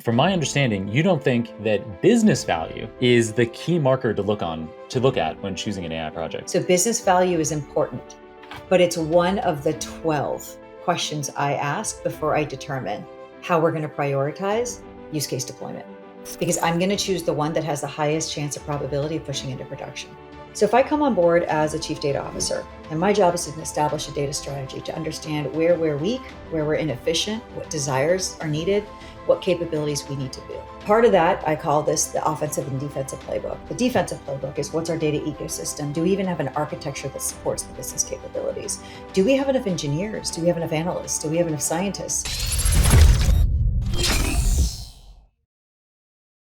From my understanding, you don't think that business value is the key marker to look at when choosing an AI project. So business value is important, but it's one of the 12 questions I ask before I determine how we're going to prioritize use case deployment. Because I'm going to choose the one that has the highest chance of probability of pushing into production. So if I come on board as a chief data officer, and my job is to establish a data strategy to understand where we're weak, where we're inefficient, what desires are needed, what capabilities we need to build. Part of that, I call this the offensive and defensive playbook. The defensive playbook is what's our data ecosystem? Do we even have an architecture that supports the business capabilities? Do we have enough engineers? Do we have enough analysts? Do we have enough scientists?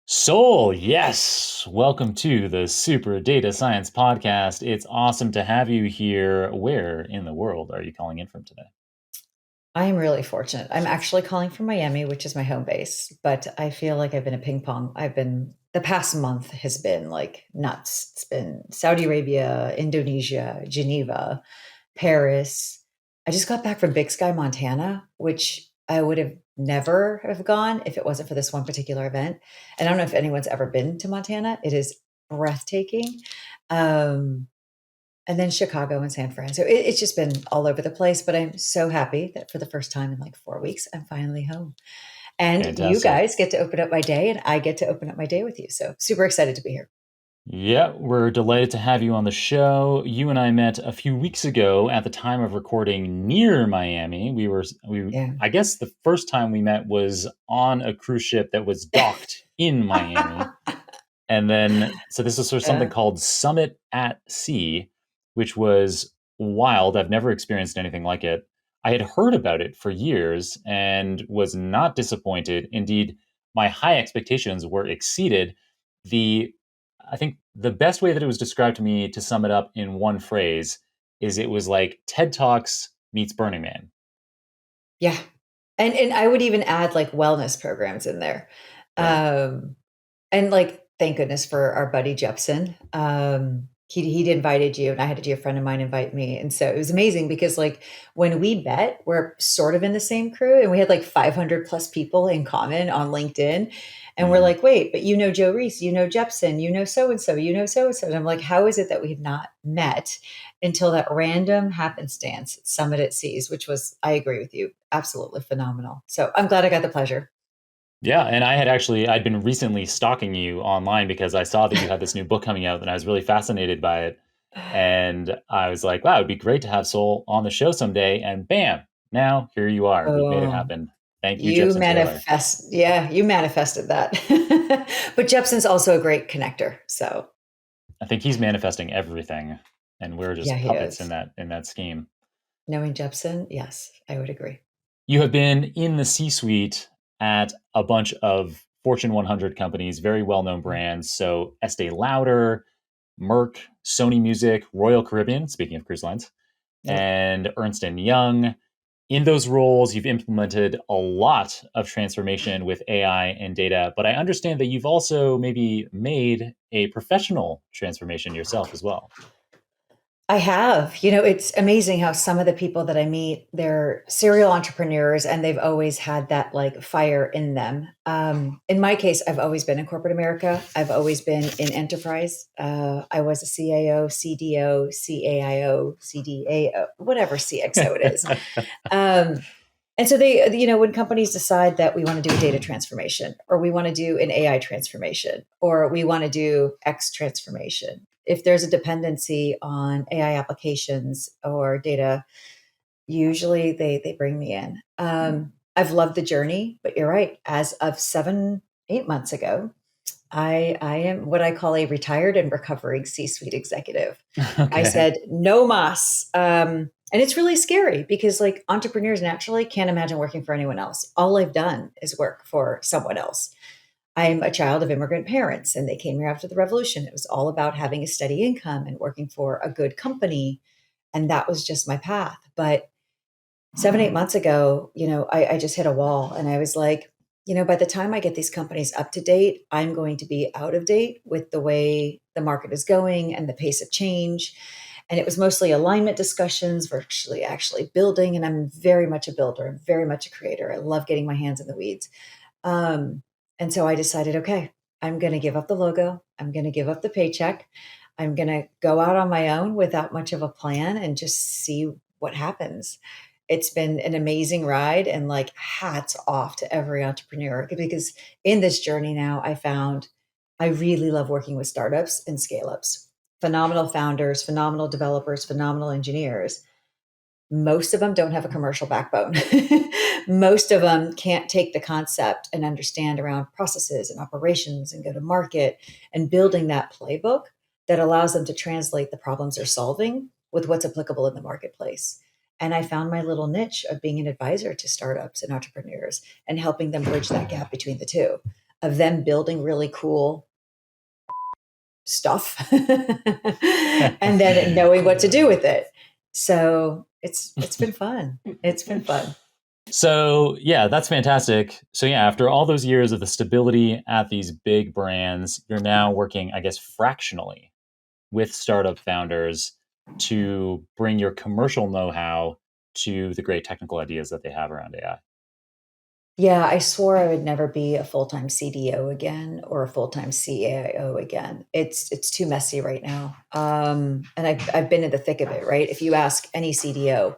Sol, yes. Welcome to the Super Data Science Podcast. It's awesome to have you here. Where in the world are you calling in from today? I am really fortunate. I'm actually calling from Miami, which is my home base, but I feel like I've been a ping pong. The past month has been like nuts. It's been Saudi Arabia, Indonesia, Geneva, Paris. I just got back from Big Sky, Montana, which I would have never have gone if it wasn't for this one particular event. And I don't know if anyone's ever been to Montana. It is breathtaking. Um, and then Chicago and San Fran. So it's just been all over the place, but I'm so happy that for the first time in like 4 weeks, I'm finally home. And you Fantastic. guys get to open up my day, and I get to open up my day with you. So super excited to be here. Yeah, we're delighted to have you on the show. You and I met a few weeks ago at the time of recording near Miami. Yeah. I guess the first time we met was on a cruise ship that was docked in Miami. And then, so this is sort of something Yeah. called Summit at Sea, which was wild. I've never experienced anything like it. I had heard about it for years and was not disappointed. Indeed, my high expectations were exceeded. The, I think the best way that it was described to me to sum it up in one phrase is it was like TED Talks meets Burning Man. Yeah. And I would even add like wellness programs in there. Right. Um, and like, thank goodness for our buddy Jepson. He'd invited you, and I had a dear friend of mine invite me. And so it was amazing because like when we met, we're sort of in the same crew, and we had like 500 plus people in common on LinkedIn. And we're Mhm. like, wait, but you know Joe Reese, you know Jepson, you know so and so, you know so and so. And I'm like, how is it that we've not met until that random happenstance at Summit at Seas, which was, I agree with you, absolutely phenomenal. So I'm glad I got the pleasure. Yeah, and I'd been recently stalking you online because I saw that you had this new book coming out and I was really fascinated by it. And I was like, wow, it'd be great to have Sol on the show someday. And bam, now here you are. We've made it Oh, happen. Thank you, you Jepson Taylor. manifest. Yeah, you manifested that. But Jepson's also a great connector. So I think he's manifesting everything, and we're yeah, just he puppets is. in that scheme. Knowing Jepson, yes, I would agree. You have been in the C-suite at a bunch of Fortune 100 companies, very well-known brands. So Estee Lauder, Merck, Sony Music, Royal Caribbean, speaking of cruise lines, Yep. and Ernst and Young. In those roles, you've implemented a lot of transformation with AI and data, but I understand that you've also maybe made a professional transformation yourself as well. I have. You know, it's amazing how some of the people that I meet, they're serial entrepreneurs and they've always had that like fire in them. In my case, I've always been in corporate America. I've always been in enterprise. I was a CAO, CDO, CAIO, CDAO, whatever CXO it is. Um, and so they, you know, when companies decide that we want to do a data transformation, or we want to do an AI transformation, or we want to do X transformation, if there's a dependency on AI applications or data, usually they bring me in. I've loved the journey, but you're right. As of 7, 8 months ago, I am what I call a retired and recovering C-suite executive. I Okay. said no mas. And it's really scary because like entrepreneurs naturally can't imagine working for anyone else. All I've done is work for someone else. I'm a child of immigrant parents and they came here after the revolution. It was all about having a steady income and working for a good company. And that was just my path. But 7, 8 months ago, you know, I just hit a wall and I was like, you know, by the time I get these companies up to date, I'm going to be out of date with the way the market is going and the pace of change. And it was mostly alignment discussions, virtually actually building. And I'm very much a builder, very much a creator. I love getting my hands in the weeds. And so I decided, okay, I'm going to give up the logo. I'm going to give up the paycheck. I'm going to go out on my own without much of a plan and just see what happens. It's been an amazing ride, and like hats off to every entrepreneur, because in this journey now, I found I really love working with startups and scale ups, phenomenal founders, phenomenal developers, phenomenal engineers. Most of them don't have a commercial backbone. Most of them can't take the concept and understand around processes and operations and go to market and building that playbook that allows them to translate the problems they're solving with what's applicable in the marketplace. And I found my little niche of being an advisor to startups and entrepreneurs and helping them bridge that gap between the two, of them building really cool stuff and then knowing what to do with it. So it's been fun. It's been fun. So, yeah, that's fantastic. So, yeah, after all those years of the stability at these big brands, you're now working, I guess, fractionally with startup founders to bring your commercial know-how to the great technical ideas that they have around AI. Yeah, I swore I would never be a full-time CDO again or a full-time CAIO again. It's too messy right now. And I've been in the thick of it, right? If you ask any CDO,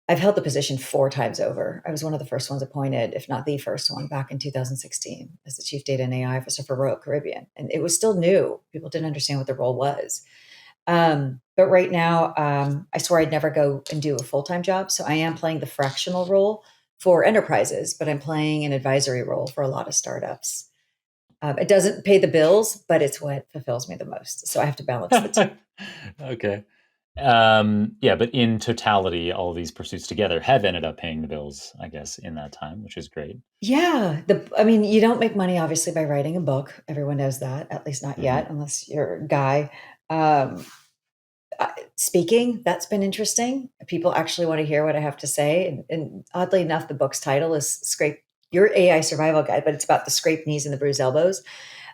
I've held the position 4 times over. I was one of the first ones appointed, if not the first one, back in 2016 as the Chief Data and AI Officer for Royal Caribbean. And it was still new. People didn't understand what the role was. But right now, I swore I'd never go and do a full-time job. So I am playing the fractional role for enterprises, but I'm playing an advisory role for a lot of startups. It doesn't pay the bills, but it's what fulfills me the most. So I have to balance the two. Okay. Yeah, but in totality, all of these pursuits together have ended up paying the bills, I guess, in that time, which is great. Yeah, I mean, you don't make money obviously by writing a book. Everyone knows that, at least not Hmm. yet, unless you're a guy. Um, Speaking, that's been interesting. People actually want to hear what I have to say. And oddly enough, the book's title is Scrape Your AI Survival Guide, but it's about the scraped knees and the bruised elbows.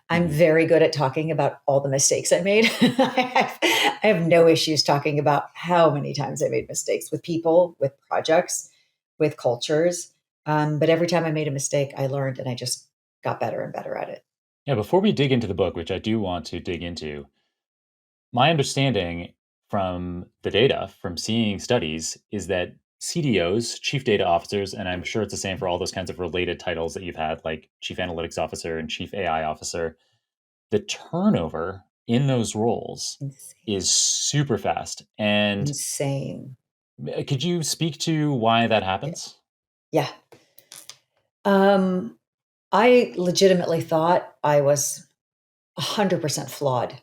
I'm Hmm. very good at talking about all the mistakes I made. I have no issues talking about how many times I made mistakes with people, with projects, with cultures. But every time I made a mistake, I learned and I just got better and better at it. Yeah, before we dig into the book, which I do want to dig into, my understanding from the data, from seeing studies, is that CDOs, chief data officers, and I'm sure it's the same for all those kinds of related titles that you've had, like chief analytics officer and chief AI officer, the turnover in those roles Insane. is super fast. And Insane. could you speak to why that Yeah. happens? Yeah. Um, I legitimately thought I was 100% flawed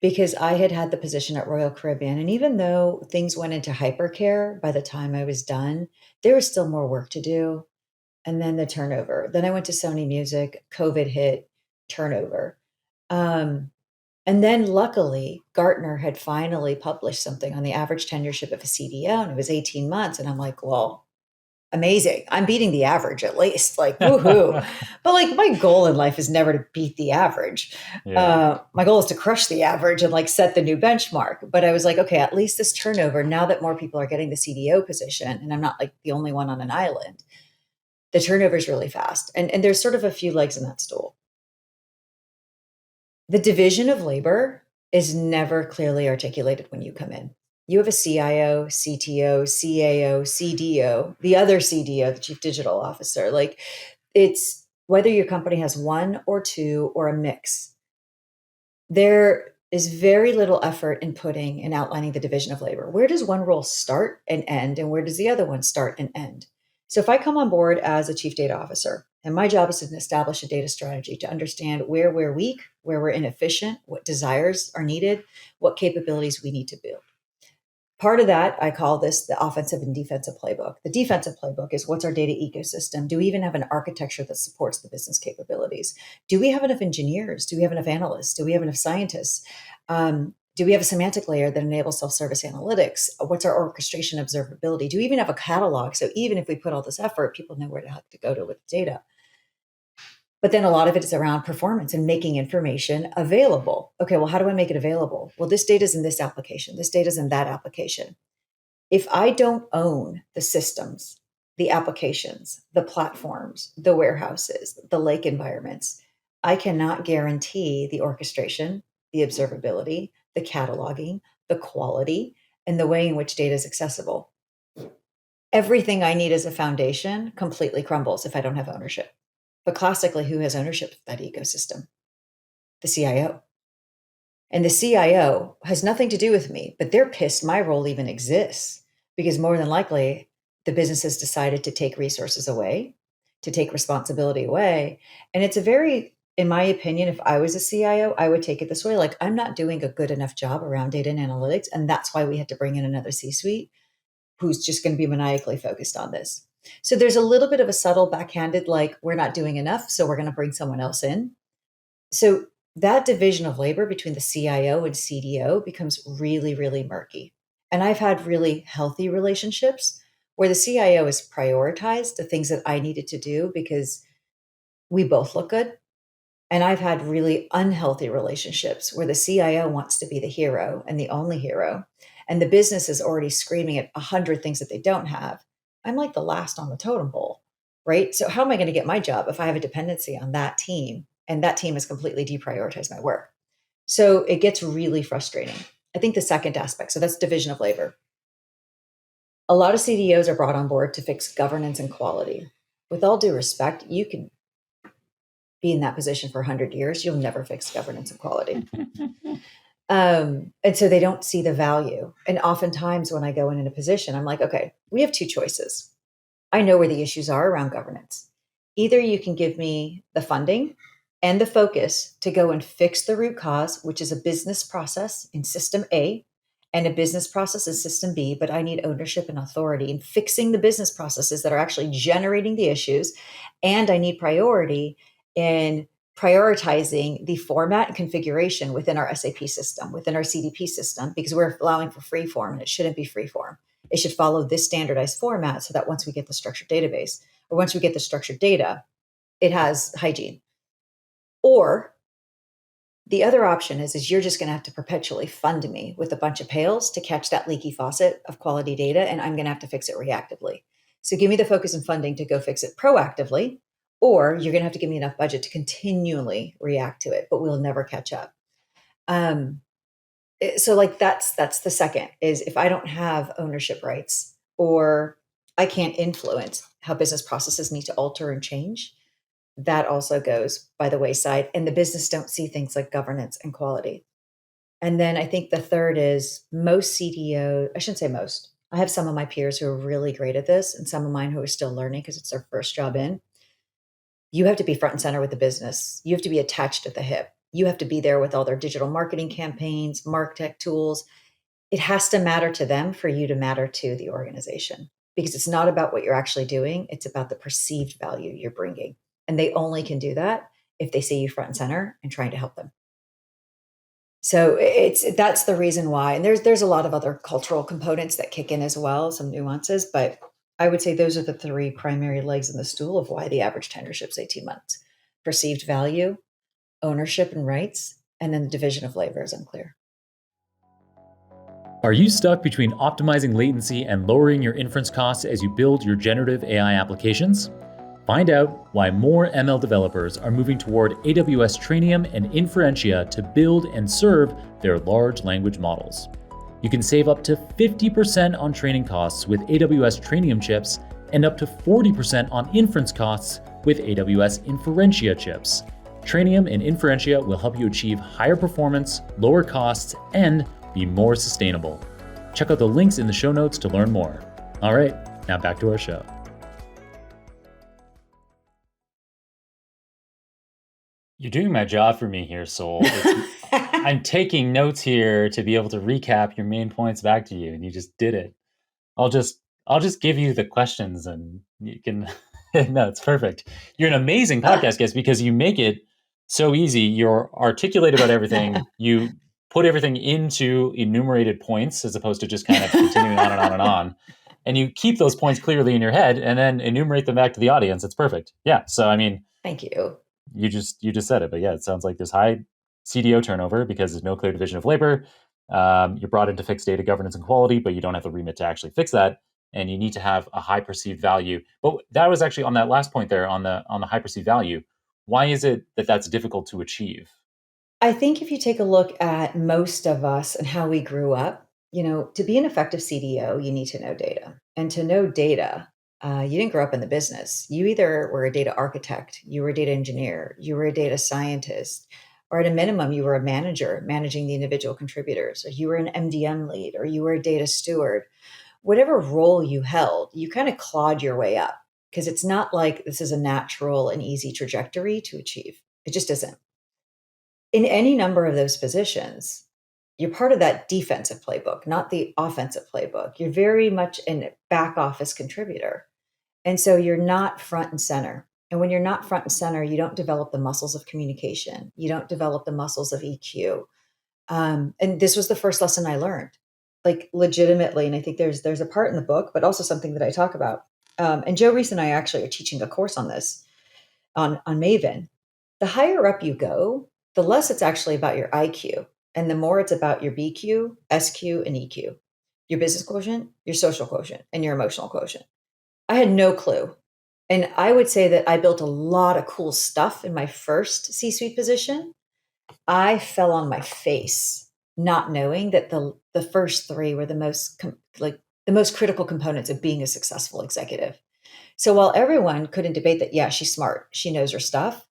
because I had had the position at Royal Caribbean. And even though things went into hypercare by the time I was done, there was still more work to do. And then the turnover. Then I went to Sony Music, COVID hit, turnover. Um, and then luckily, Gartner had finally published something on the average tenureship of a CDO, and it was 18 months. And I'm like, well, amazing. I'm beating the average at least. Like, woohoo. But like, my goal in life is never to beat the average. Yeah. My goal is to crush the average and like set the new benchmark. But I was like, okay, at least this turnover, now that more people are getting the CDO position, and I'm not like the only one on an island, the turnover is really fast. And there's sort of a few legs in that stool. The division of labor is never clearly articulated when you come in. You have a CIO, CTO, CAO, CDO, the other CDO, the chief digital officer. Like, it's whether your company has one or two or a mix. There is very little effort in putting and outlining the division of labor. Where does one role start and end, and where does the other one start and end? So, if I come on board as a chief data officer, and my job is to establish a data strategy to understand where we're weak, where we're inefficient, what desires are needed, what capabilities we need to build. Part of that, I call this the offensive and defensive playbook. The defensive playbook is, what's our data ecosystem? Do we even have an architecture that supports the business capabilities? Do we have enough engineers? Do we have enough analysts? Do we have enough scientists? Do we have a semantic layer that enables self-service analytics? What's our orchestration observability? Do we even have a catalog? So even if we put all this effort, people know where to go to with the data. But then a lot of it is around performance and making information available. Okay, well, how do I make it available? Well, this data is in this application. This data is in that application. If I don't own the systems, the applications, the platforms, the warehouses, the lake environments. I cannot guarantee the orchestration, the observability, the cataloging, the quality, and the way in which data is accessible. Everything I need as a foundation completely crumbles if I don't have ownership. But classically, who has ownership of that ecosystem? The CIO. And the CIO has nothing to do with me, but they're pissed my role even exists because more than likely the business has decided to take resources away, to take responsibility away. And it's a very, in my opinion, if I was a CIO, I would take it this way like, I'm not doing a good enough job around data and analytics. And that's why we had to bring in another C suite who's just going to be maniacally focused on this. So there's a little bit of a subtle backhanded, like, we're not doing enough, so we're going to bring someone else in. So that division of labor between the CIO and CDO becomes really, really murky. And I've had really healthy relationships where the CIO has prioritized the things that I needed to do because we both look good. And I've had really unhealthy relationships where the CIO wants to be the hero and the only hero. And the business is already screaming at 100 things that they don't have. I'm like the last on the totem pole, right? So, how am I going to get my job if I have a dependency on that team and that team has completely deprioritized my work? So, it gets really frustrating. I think the second aspect, so that's division of labor. A lot of CDOs are brought on board to fix governance and quality. With all due respect, you can be in that position for 100 years, you'll never fix governance and quality. And so they don't see the value. And oftentimes when I go in a position, I'm like, okay, we have two choices. I know where the issues are around governance. Either you can give me the funding and the focus to go and fix the root cause, which is a business process in system A and a business process in system B, but I need ownership and authority in fixing the business processes that are actually generating the issues. And I need priority in prioritizing the format and configuration within our SAP system, within our CDP system, because we're allowing for free form and it shouldn't be free form. It should follow this standardized format so that once we get the structured database or once we get the structured data, it has hygiene. Or the other option is you're just going to have to perpetually fund me with a bunch of pails to catch that leaky faucet of quality data, and I'm going to have to fix it reactively. So give me the focus and funding to go fix it proactively, or you're going to have to give me enough budget to continually react to it, but we'll never catch up. So like that's the second is if I don't have ownership rights or I can't influence how business processes need to alter and change, that also goes by the wayside. And the business don't see things like governance and quality. And then I think the third is most CDO, I shouldn't say most. I have some of my peers who are really great at this and some of mine who are still learning because it's their first job in. You have to be front and center with the business. You have to be attached at the hip. You have to be there with all their digital marketing campaigns, MarTech tools. It has to matter to them for you to matter to the organization because it's not about what you're actually doing. It's about the perceived value you're bringing. And they only can do that if they see you front and center and trying to help them. So that's the reason why. And there's a lot of other cultural components that kick in as well, some nuances, but I would say those are the three primary legs in the stool of why the average tenureship's 18 months. Perceived value, ownership and rights, and then the division of labor is unclear. Are you stuck between optimizing latency and lowering your inference costs as you build your generative AI applications? Find out why more ML developers are moving toward AWS Trainium and Inferentia to build and serve their large language models. You can save up to 50% on training costs with AWS Trainium chips and up to 40% on inference costs with AWS Inferentia chips. Trainium and Inferentia will help you achieve higher performance, lower costs, and be more sustainable. Check out the links in the show notes to learn more. All right, now back to our show. You're doing my job for me here, Sol. I'm taking notes here to be able to recap your main points back to you, and you just did it. I'll just give you the questions, and you can. No, it's perfect. You're an amazing podcast guest because you make it so easy. You're articulate about everything. You put everything into enumerated points as opposed to just kind of continuing on and on and on. And you keep those points clearly in your head and then enumerate them back to the audience. It's perfect. Yeah. So I mean, thank you. You just said it, but yeah, it sounds like there's high CDO turnover because there's no clear division of labor. You're brought in to fix data governance and quality, but you don't have the remit to actually fix that. and you need to have a high perceived value. But that was actually on that last point there on the high perceived value. Why is it that that's difficult to achieve? I think if you take a look at most of us and how we grew up, to be an effective CDO, you need to know data. And to know data, you didn't grow up in the business. You either were a data architect, you were a data engineer, you were a data scientist, or at a minimum, you were a manager managing the individual contributors, or you were an MDM lead, or you were a data steward. Whatever role you held, you kind of clawed your way up because it's not like this is a natural and easy trajectory to achieve. It just isn't. In any number of those positions, you're part of that defensive playbook, not the offensive playbook. You're very much a back office contributor. And so you're not front and center. And when you're not front and center, you don't develop the muscles of communication. You don't develop the muscles of EQ. And this was the first lesson I learned, like legitimately. And I think there's a part in the book, but also something that I talk about. And Joe Reese and I actually are teaching a course on this on Maven. The higher up you go, the less it's actually about your IQ, and the more it's about your BQ, SQ, and EQ, your business quotient, your social quotient, and your emotional quotient. I had no clue. And I would say that I built a lot of cool stuff in my first C suite position. I fell on my face, not knowing that the first three were the most critical components of being a successful executive. So while everyone couldn't debate that, yeah, she's smart, she knows her stuff,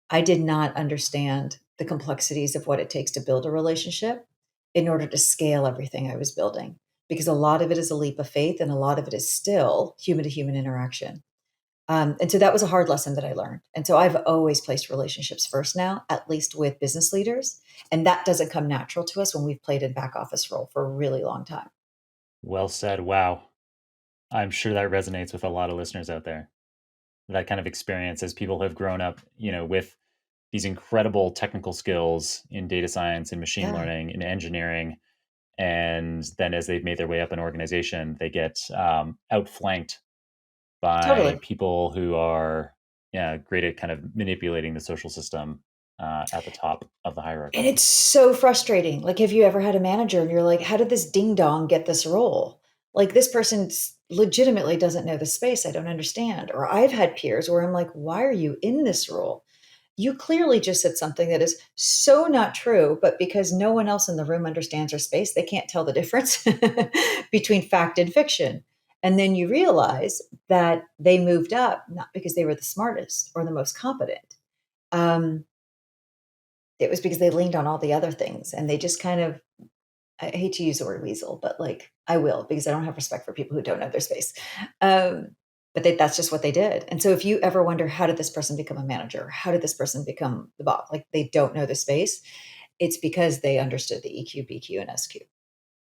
I did not understand the complexities of what it takes to build a relationship in order to scale everything I was building, because a lot of it is a leap of faith and a lot of it is still human to human interaction. And so that was a hard lesson that I learned. And so I've always placed relationships first now, at least with business leaders. And that doesn't come natural to us when we've played in back office role for a really long time. Well said. Wow. I'm sure that resonates with a lot of listeners out there. That kind of experience as people have grown up, with these incredible technical skills in data science and machine Yeah, learning and engineering. And then as they've made their way up in organization, they get outflanked by totally. people who are, yeah, great at kind of manipulating the social system at the top of the And hierarchy. it's so frustrating. Like, have you ever had a manager and you're like, how did this ding dong get this role? Like, this person legitimately doesn't know the space. I don't understand. Or I've had peers where I'm like, why are you in this role? You clearly just said something that is so not true, but because no one else in the room understands our space, they can't tell the difference between fact and fiction. And then you realize that they moved up not because they were the smartest or the most competent. Um, it was because they leaned on all the other things and they just kind of, I hate to use the word weasel, but like I will because I don't have respect for people who don't know their space. Um, but that's just what they did. And so if you ever wonder, how did this person become a manager? How did this person become the boss? Like they don't know the space. It's because they understood the EQ, BQ, and SQ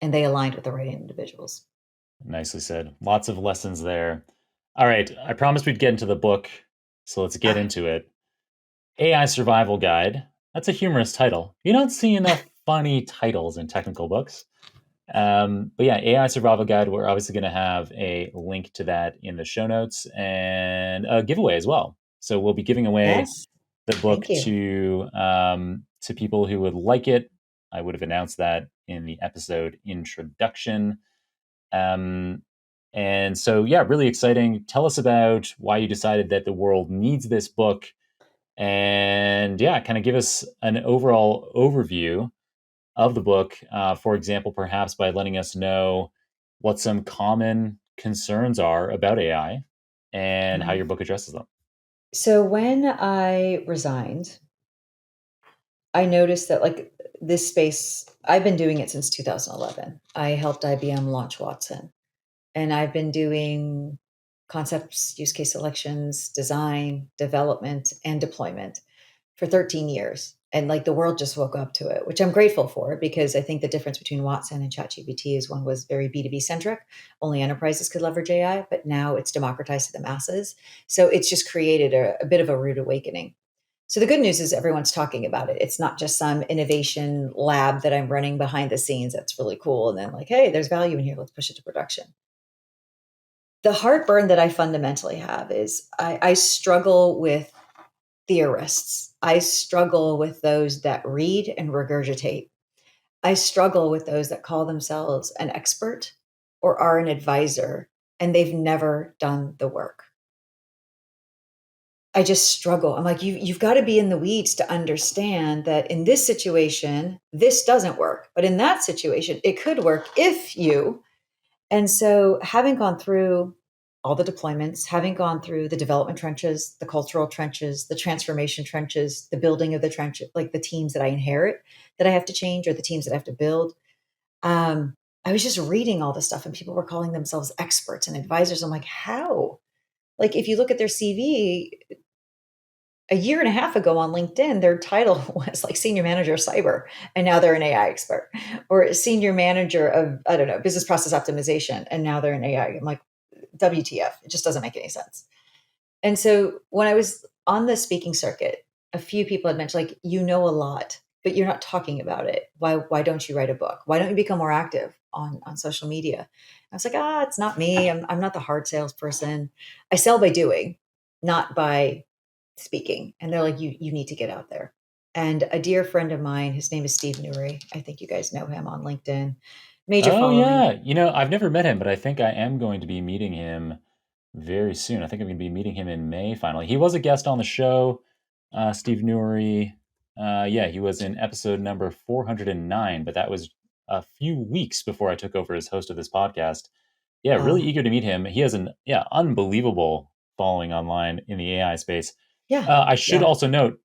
and they aligned with the right individuals. Nicely said. Lots of lessons there. All right. I promised we'd get into the book. So let's get Ah, into it. AI Survival Guide. That's a humorous title. You don't see enough funny titles in technical books. But yeah, AI Survival Guide, we're obviously going to have a link to that in the show notes and a giveaway as well. So we'll be giving away yes. the book Thank you. to people who would like it. I would have announced that in the episode introduction. Um, and so, yeah, really exciting. Tell us about why you decided that the world needs this book, and yeah, kind of give us an overall overview of the book. For example, perhaps by letting us know what some common concerns are about AI and how Mhm. your book addresses them. So when I resigned, I noticed that like this space, I've been doing it since 2011. I helped IBM launch Watson. And I've been doing concepts, use case selections, design, development, and deployment for 13 years. And like the world just woke up to it, which I'm grateful for because I think the difference between Watson and ChatGPT is one was very B2B centric. Only enterprises could leverage AI, but now it's democratized to the masses. So it's just created a bit of a rude awakening. So the good news is everyone's talking about it. It's not just some innovation lab that I'm running behind the scenes. That's really cool. And then like, hey, there's value in here. Let's push it to production. The heartburn that I fundamentally have is I struggle with theorists. I struggle with those that read and regurgitate. I struggle with those that call themselves an expert or are an advisor and they've never done the work. I just struggle. I'm like, you've got to be in the weeds to understand that in this situation, this doesn't work. But in that situation, it could work if you. And so, having gone through all the deployments, having gone through the development trenches, the cultural trenches, the transformation trenches, the building of the trenches, like the teams that I inherit that I have to change or the teams that I have to build, I was just reading all this stuff and people were calling themselves experts and advisors. I'm like, how? Like, if you look at their CV, a year and a half ago on LinkedIn, their title was like senior manager of cyber, and now they're an AI expert, or senior manager of, I don't know, business process optimization, and now they're an AI. I'm like, WTF? It just doesn't make any sense. And so when I was on the speaking circuit, a few people had mentioned, like, you know a lot, but you're not talking about it. Why don't you write a book? Why don't you become more active on social media? I was like, it's not me. I'm not the hard salesperson. I sell by doing, not by speaking. And they're like, you need to get out there. And a dear friend of mine, his name is Steve Newry. I think you guys know him on LinkedIn. Major Oh following. yeah, I've never met him, but I think I am going to be meeting him very soon. I think I'm going to be meeting him in May finally. He was a guest on the show, Steve Newry. Yeah, he was in episode number 409, but that was a few weeks before I took over as host of this podcast. Yeah, really Uh, eager to meet him. He has an unbelievable following online in the AI space. yeah, I should yeah. also note,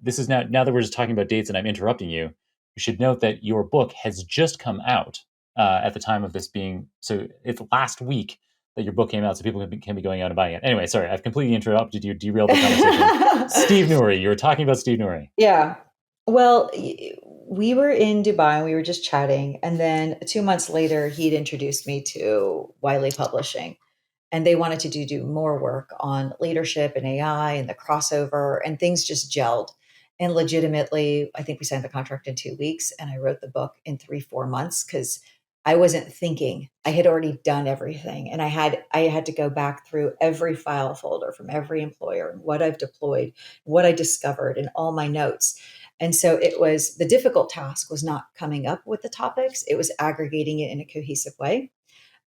this is now that we're just talking about dates and I'm interrupting you. You should note that your book has just come out at the time of this being. So it's last week that your book came out, so people can be going out and buying it. Anyway, sorry, I've completely interrupted you, derailed the conversation. Steve Newry, you were talking about Steve Newry. Yeah. Well, we were in Dubai and we were just chatting. And then 2 months later, he'd introduced me to Wiley Publishing. And they wanted to do more work on leadership and AI and the crossover, and things just gelled. And legitimately, I think we signed the contract in 2 weeks, and I wrote the book in 3, 4 months because I wasn't thinking. I had already done everything, and I had to go back through every file folder from every employer and what I've deployed, what I discovered, and all my notes. And so it was the difficult task was not coming up with the topics; it was aggregating it in a cohesive way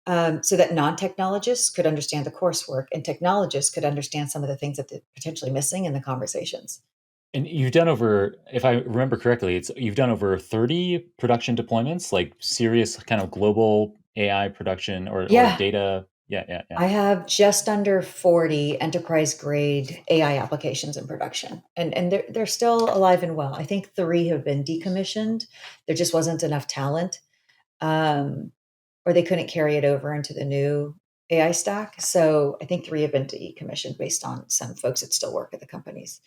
so that non-technologists could understand the coursework and technologists could understand some of the things that they're potentially missing in the conversations. And you've done over, if I remember correctly, it's you've done over 30 production deployments, like serious kind of global AI production or Yeah, data. Yeah, yeah, yeah. I have just under 40 enterprise grade AI applications in production, and they're still alive and well. I think 3 have been decommissioned. There just wasn't enough talent, um, or they couldn't carry it over into the new AI stack. So I think 3 have been decommissioned based on some folks that still work at the companies.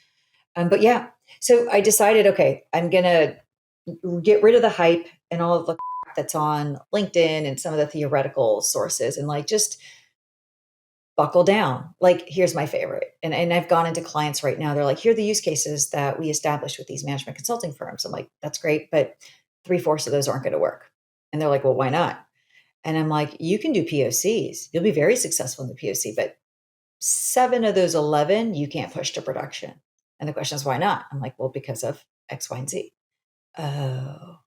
But yeah, so I decided, okay, I'm gonna get rid of the hype and all of the that's on LinkedIn and some of the theoretical sources, and like just buckle down. Like, here's my favorite, and I've gone into clients right now. They're like, here are the use cases that we established with these management consulting firms. I'm like, that's great, but 3/4 of those aren't going to work. And they're like, well, why not? And I'm like, you can do POCs. You'll be very successful in the POC, but 7 of those 11 you can't push to production. And the question is, why not? I'm like, well, because of X, Y, and Z. Oh.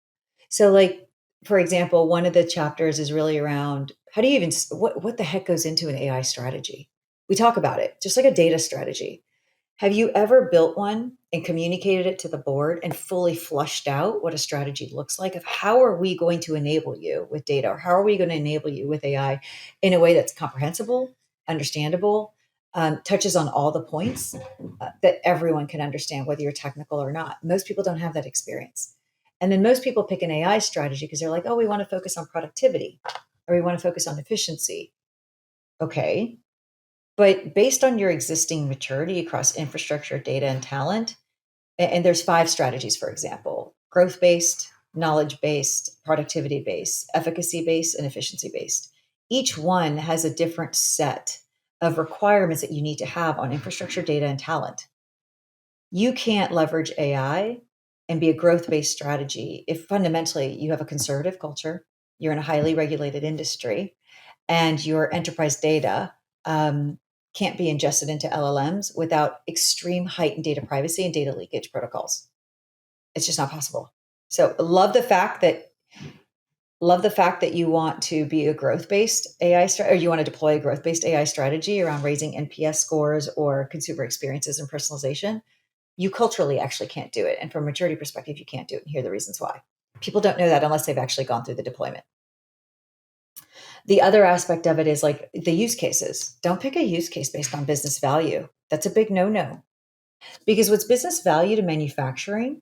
So, like, for example, one of the chapters is really around how do you even, what the heck goes into an AI strategy? We talk about it, just like a data strategy. Have you ever built one and communicated it to the board and fully flushed out what a strategy looks like of how are we going to enable you with data, or how are we going to enable you with AI in a way that's comprehensible, understandable, touches on all the points that everyone can understand, whether you're technical or not? Most people don't have that experience. And then most people pick an AI strategy because they're like, oh, we want to focus on productivity or we want to focus on efficiency. Okay, but based on your existing maturity across infrastructure, data, and talent, and there's 5 strategies, for example: growth based, knowledge based, productivity based, efficacy based, and efficiency based. Each one has a different set of requirements that you need to have on infrastructure, data, and talent. You can't leverage AI and be a growth based strategy if fundamentally you have a conservative culture, you're in a highly regulated industry, and your enterprise data can't be ingested into LLMs without extreme heightened data privacy and data leakage protocols. It's just not possible. So, I love the fact that Love the fact that you want to be a growth-based AI or you want to deploy a growth-based AI strategy around raising NPS scores or consumer experiences and personalization. You culturally actually can't do it. And from a maturity perspective, you can't do it. And here are the reasons why. People don't know that unless they've actually gone through the deployment. The other aspect of it is like the use cases. Don't pick a use case based on business value. That's a big no-no. Because what's business value to manufacturing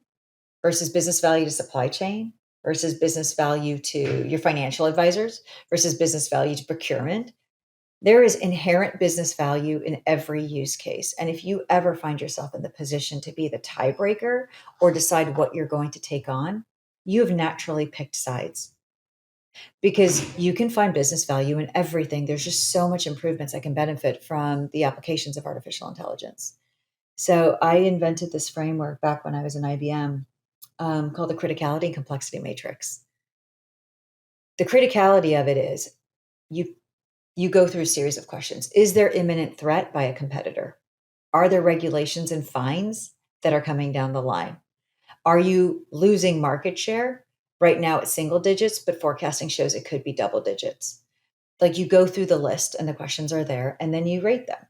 versus business value to supply chain versus business value to your financial advisors versus business value to procurement, there is inherent business value in every use case. And if you ever find yourself in the position to be the tiebreaker or decide what you're going to take on, you have naturally picked sides because you can find business value in everything. There's just so much improvements that can benefit from the applications of artificial intelligence. So I invented this framework back when I was in IBM called the criticality and complexity matrix. The criticality of it is you you go through a series of questions. Is there imminent threat by a competitor? Are there regulations and fines that are coming down the line? Are you losing market share? Right now it's single digits, but forecasting shows it could be double digits. Like you go through the list and the questions are there, and then you rate them,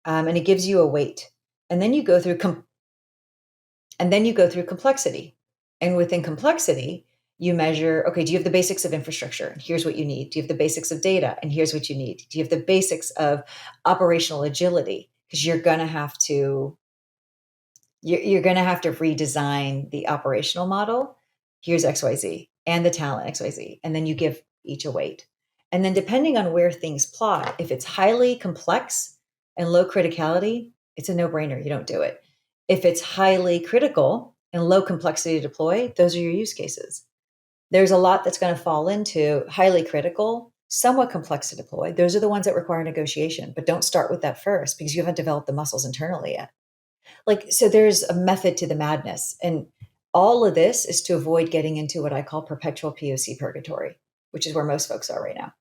and it gives you a weight. And then you go through complexity. And within complexity, you measure, okay, do you have the basics of infrastructure? And here's what you need. Do you have the basics of data? And here's what you need. Do you have the basics of operational agility? Because you're going to have to redesign the operational model. Here's XYZ and the talent XYZ. And then you give each a weight. And then depending on where things plot, if it's highly complex and low criticality, it's a no-brainer. You don't do it. If it's highly critical and low complexity to deploy, those are your use cases. There's a lot that's going to fall into highly critical, somewhat complex to deploy. Those are the ones that require negotiation, but don't start with that first because you haven't developed the muscles internally yet. Like, so there's a method to the madness. And all of this is to avoid getting into what I call perpetual POC purgatory, which is where most folks are right now.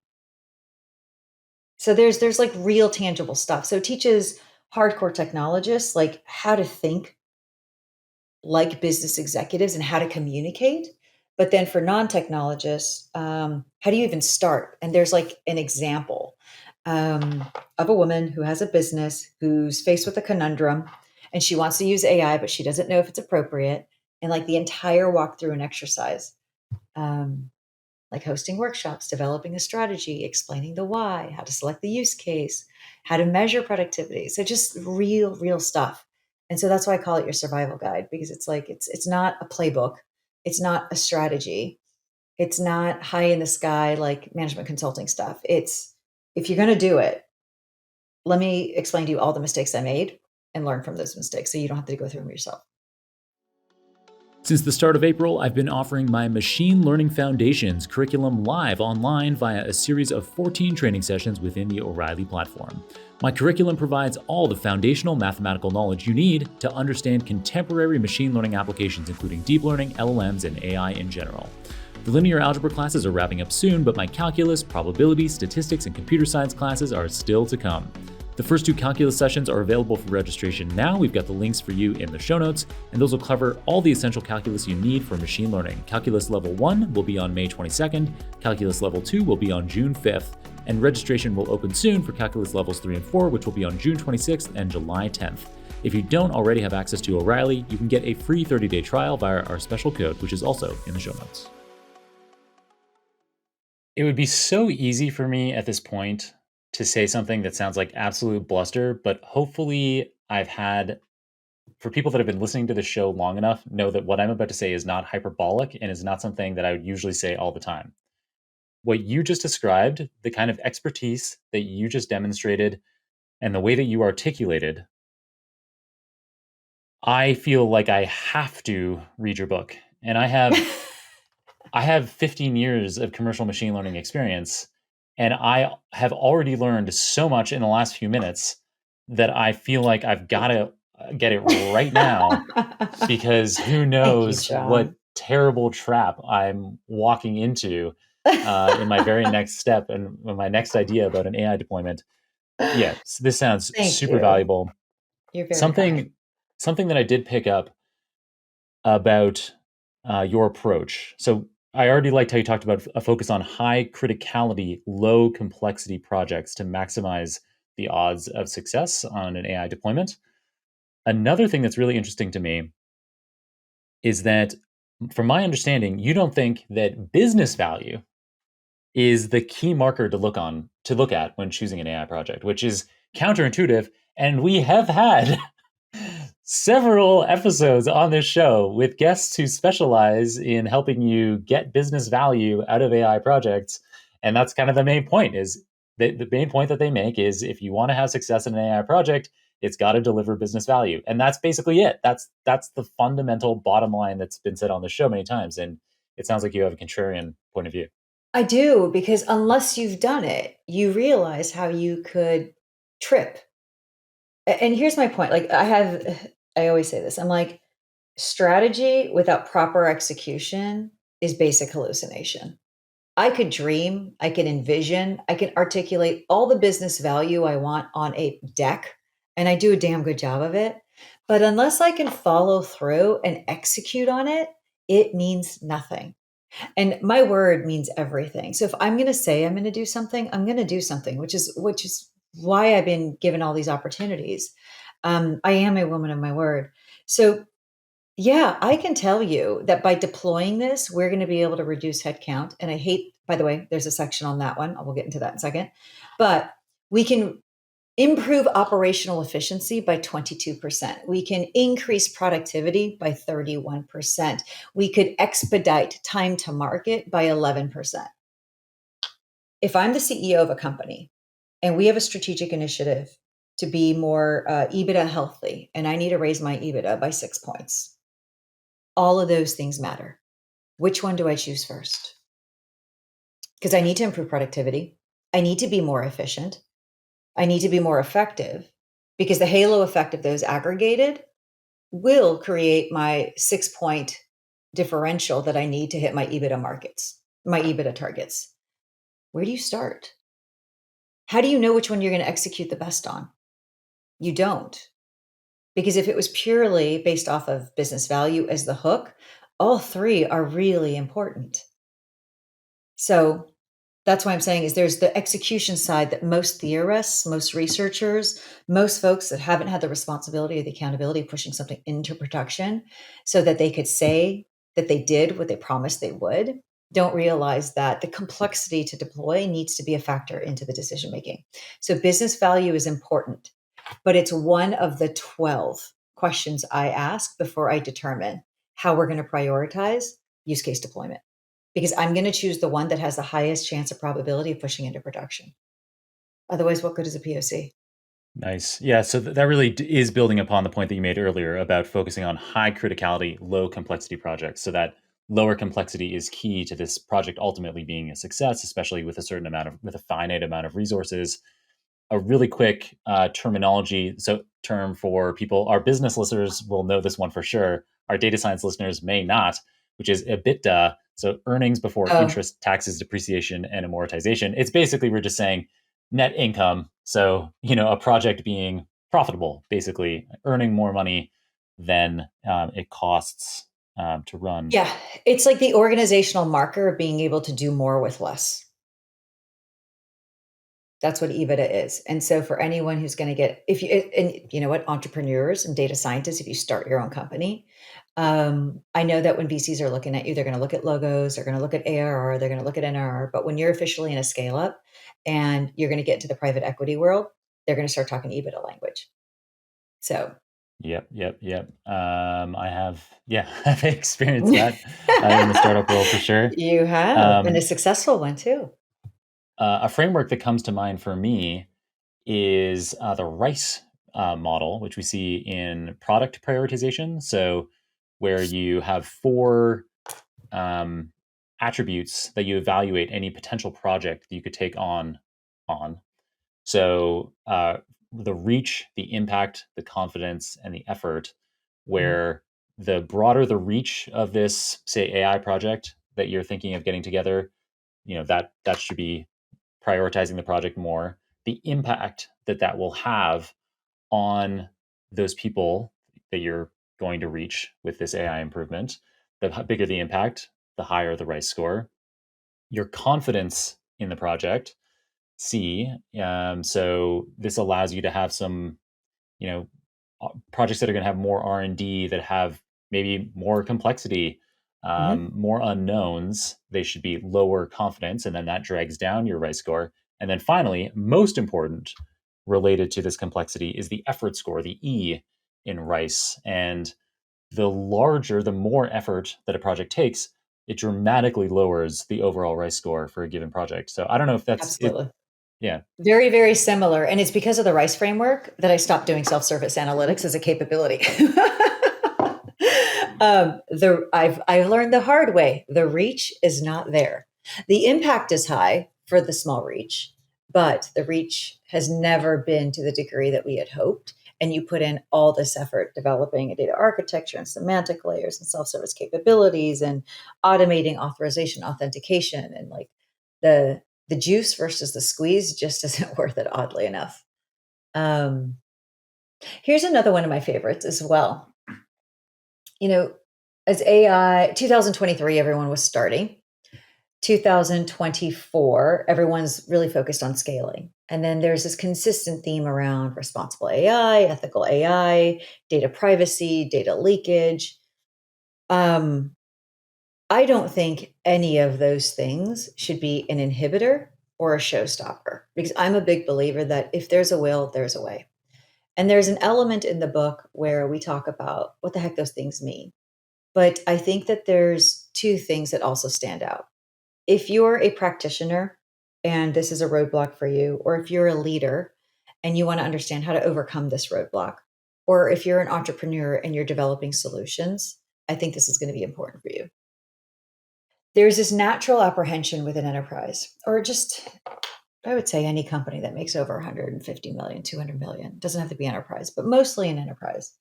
So there's like real tangible stuff. So it teaches hardcore technologists like how to think like business executives and how to communicate. But then for non-technologists, how do you even start? And there's like an example of a woman who has a business who's faced with a conundrum and she wants to use AI, but she doesn't know if it's appropriate. And like the entire walkthrough and exercise, um, like hosting workshops, developing a strategy, explaining the why, how to select the use case, how to measure productivity. So just real stuff. And so that's why I call it your survival guide because it's like it's not a playbook, it's not a strategy, it's not high in the sky like management consulting stuff. It's if you're going to do it, let me explain to you all the mistakes I made and learn from those mistakes so you don't have to go through them yourself. Since the start of April, I've been offering my Machine Learning Foundations curriculum live online via a series of 14 training sessions within the O'Reilly platform. My curriculum provides all the foundational mathematical knowledge you need to understand contemporary machine learning applications, including deep learning, LLMs, and AI in general. The linear algebra classes are wrapping up soon, but my calculus, probability, statistics, and computer science classes are still to come. The first 2 calculus sessions are available for registration now. We've got the links for you in the show notes, and those will cover all the essential calculus you need for machine learning. Calculus Level 1 will be on May 22nd, Calculus Level 2 will be on June 5th, and registration will open soon for Calculus Levels 3 and 4, which will be on June 26th and July 10th. If you don't already have access to O'Reilly, you can get a free 30-day trial via our special code, which is also in the show notes. It would be so easy for me at this point to say something that sounds like absolute bluster, but hopefully for people that have been listening to the show long enough, know that what I'm about to say is not hyperbolic and is not something that I would usually say all the time. What you just described, the kind of expertise that you just demonstrated, and the way that you articulated, I feel like I have to read your book. And I have 15 years of commercial machine learning experience, and I have already learned so much in the last few minutes that I feel like I've got to get it right now because who Thank you, knows what John. terrible trap I'm walking into in my very next step and my next idea about an AI deployment. Yeah, this sounds Thank super you. valuable. You're very kind. Something that I did pick up about your approach. So I already liked how you talked about a focus on high criticality, low complexity projects to maximize the odds of success on an AI deployment. Another thing that's really interesting to me is that, from my understanding, you don't think that business value is the key marker to look at when choosing an AI project, which is counterintuitive. And we have had several episodes on this show with guests who specialize in helping you get business value out of AI projects. And that's kind of the main point is the main point that they make is if you want to have success in an AI project, it's got to deliver business value. And that's basically it. That's the fundamental bottom line that's been said on the show many times. And it sounds like you have a contrarian point of view. I do, because unless you've done it, you realize how you could trip. And here's my point. Like I always say this. I'm like, strategy without proper execution is basic hallucination. I could dream, I can envision, I can articulate all the business value I want on a deck, and I do a damn good job of it. But unless I can follow through and execute on it, it means nothing. And my word means everything. So if I'm going to say I'm going to do something, I'm going to do something, which is why I've been given all these opportunities. I am a woman of my word. So yeah, I can tell you that by deploying this, we're going to be able to reduce headcount. And I hate, by the way, there's a section on that one. I will get into that in a second. But we can improve operational efficiency by 22%. We can increase productivity by 31%. We could expedite time to market by 11%. If I'm the CEO of a company and we have a strategic initiative to be more EBITDA healthy, and I need to raise my EBITDA by 6 points, all of those things matter. Which one do I choose first? Because I need to improve productivity. I need to be more efficient. I need to be more effective because the halo effect of those aggregated will create my 6 point differential that I need to hit my EBITDA targets. Where do you start? How do you know which one you're going to execute the best on? You don't. Because if it was purely based off of business value as the hook, all three are really important. So that's why I'm saying is there's the execution side that most theorists, most researchers, most folks that haven't had the responsibility or the accountability of pushing something into production so that they could say that they did what they promised they would, don't realize that the complexity to deploy needs to be a factor into the decision making. So business value is important, but it's one of the 12 questions I ask before I determine how we're going to prioritize use case deployment, because I'm going to choose the one that has the highest chance of probability of pushing into production. Otherwise, what good is a POC? Nice. Yeah. So that really is building upon the point that you made earlier about focusing on high criticality, low complexity projects. So that lower complexity is key to this project ultimately being a success, especially with a finite amount of resources. A really quick terminology, so term for people, our business listeners will know this one for sure. Our data science listeners may not, which is EBITDA. So earnings before Oh, interest, taxes, depreciation, and amortization. It's basically we're just saying net income. So, a project being profitable, basically earning more money than it costs to run. yeah. It's like the organizational marker of being able to do more with less. That's what EBITDA is. And so for anyone who's going to get, if you, and you know what, entrepreneurs and data scientists, if you start your own company, I know that when VCs are looking at you, they're going to look at logos, they're going to look at ARR, they're going to look at NRR. But when you're officially in a scale up and you're going to get into the private equity world, they're going to start talking EBITDA language. So Yep, yep, yep. I have, yeah, I've experienced that in the startup world for sure. you have, and a Um, successful one too. a framework that comes to mind for me is the RICE model, which we see in product prioritization. So, where you have four um, attributes that you evaluate any potential project that you could take on. So, the reach, the impact, the confidence, and the effort. Mhm. Where the broader the reach of this, say, AI project that you're thinking of getting together, that should be prioritizing the project more. The impact that that will have on those people that you're going to reach with this AI improvement, the bigger the impact, the higher the rice score. Your confidence in the project, C. So this allows you to have some, you know, projects that are going to have more R&D, that have maybe more complexity, Mhm. more unknowns. They should be lower confidence, and then that drags down your rice score. And then finally, most important, related to this complexity, is the effort score, the E in rice. And the larger, the more effort that a project takes, it dramatically lowers the overall rice score for a given project. So I don't know if that's it. Absolutely. Yeah. Very, very similar. And it's because of the RICE framework that I stopped doing self-service analytics as a capability. I've learned the hard way. The reach is not there. The impact is high for the small reach, but the reach has never been to the degree that we had hoped. And you put in all this effort developing a data architecture and semantic layers and self-service capabilities and automating authorization, authentication, and like the the juice versus the squeeze just isn't worth it, oddly enough. Um, Here's another one of my favorites as well. You know, as AI, 2023, everyone was starting. 2024, everyone's really focused on scaling. And then there's this consistent theme around responsible AI, ethical AI, data privacy, data leakage. Um, I don't think any of those things should be an inhibitor or a showstopper because I'm a big believer that if there's a will, there's a way. And there's an element in the book where we talk about what the heck those things mean. But I think that there's two things that also stand out. If you're a practitioner and this is a roadblock for you, or if you're a leader and you want to understand how to overcome this roadblock, or if you're an entrepreneur and you're developing solutions, I think this is going to be important for you. There's this natural apprehension with an enterprise, or just, I would say, any company that makes over 150 million, 200 million, doesn't have to be enterprise, but mostly an enterprise,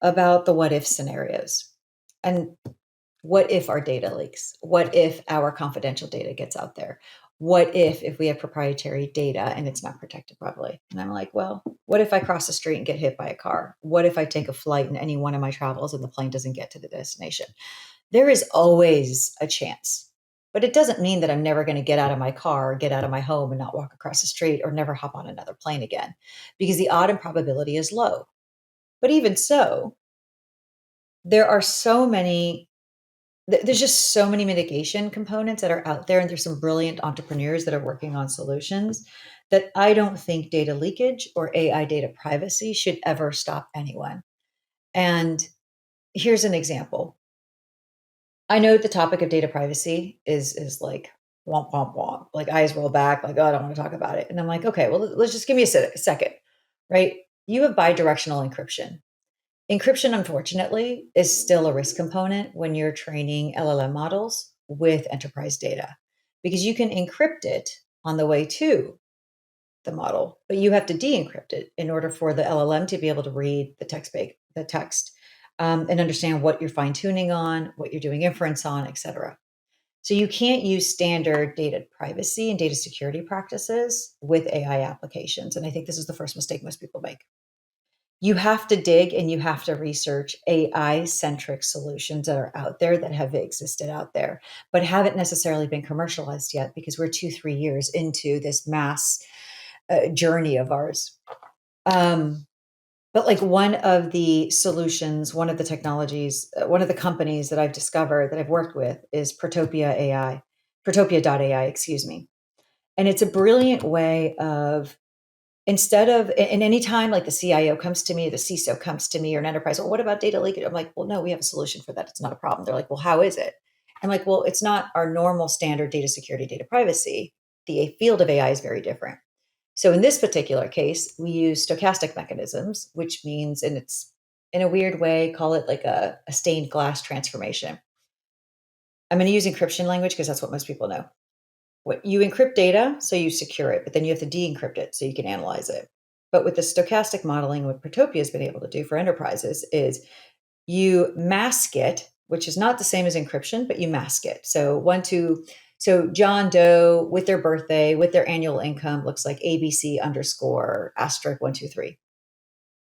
about the what if scenarios. And what if our data leaks? What if our confidential data gets out there? What if we have proprietary data and it's not protected properly? And I'm like, well, what if I cross the street and get hit by a car? What if I take a flight in any one of my travels and the plane doesn't get to the destination? There is always a chance. But it doesn't mean that I'm never going to get out of my car or get out of my home and not walk across the street or never hop on another plane again because the odd improbability is low. But even so, there are so many there's just so many mitigation components that are out there, and there's some brilliant entrepreneurs that are working on solutions that I don't think data leakage or AI data privacy should ever stop anyone. And here's an example. I know the topic of data privacy is like womp womp womp, like eyes roll back, like, oh, I don't want to talk about it. And I'm like, okay, well, let's just give me a second, right? You have bidirectional encryption. Encryption, unfortunately, is still a risk component when you're training LLM models with enterprise data because you can encrypt it on the way to the model, but you have to de-encrypt it in order for the LLM to be able to read the text and understand what you're fine tuning on, what you're doing inference on, et cetera. So you can't use standard data privacy and data security practices with AI applications. And I think this is the first mistake most people make. You have to dig and you have to research AI centric solutions that are out there that have existed out there, but haven't necessarily been commercialized yet because we're 2, 3 years into this mass journey of ours. Um, but like one of the solutions, one of the technologies, one of the companies that I've discovered that I've worked with is Protopia AI, Protopia.ai, excuse me. And it's a brilliant way of instead of and any time like the CIO comes to me, the CISO comes to me, or an enterprise, well, what about data leakage? I'm like, well, no, we have a solution for that. It's not a problem. They're like, well, how is it? I'm like, well, it's not our normal standard data security, data privacy. The field of AI is very different. So in this particular case, we use stochastic mechanisms, which means, and it's in a weird way, call it like a stained glass transformation. I'm going to use encryption language because that's what most people know. What you encrypt data, so you secure it, but then you have to de-encrypt it so you can analyze it. But with the stochastic modeling, what Protopia has been able to do for enterprises is you mask it, which is not the same as encryption, but you mask it. So John Doe with their birthday, with their annual income looks like ABC underscore asterisk 123.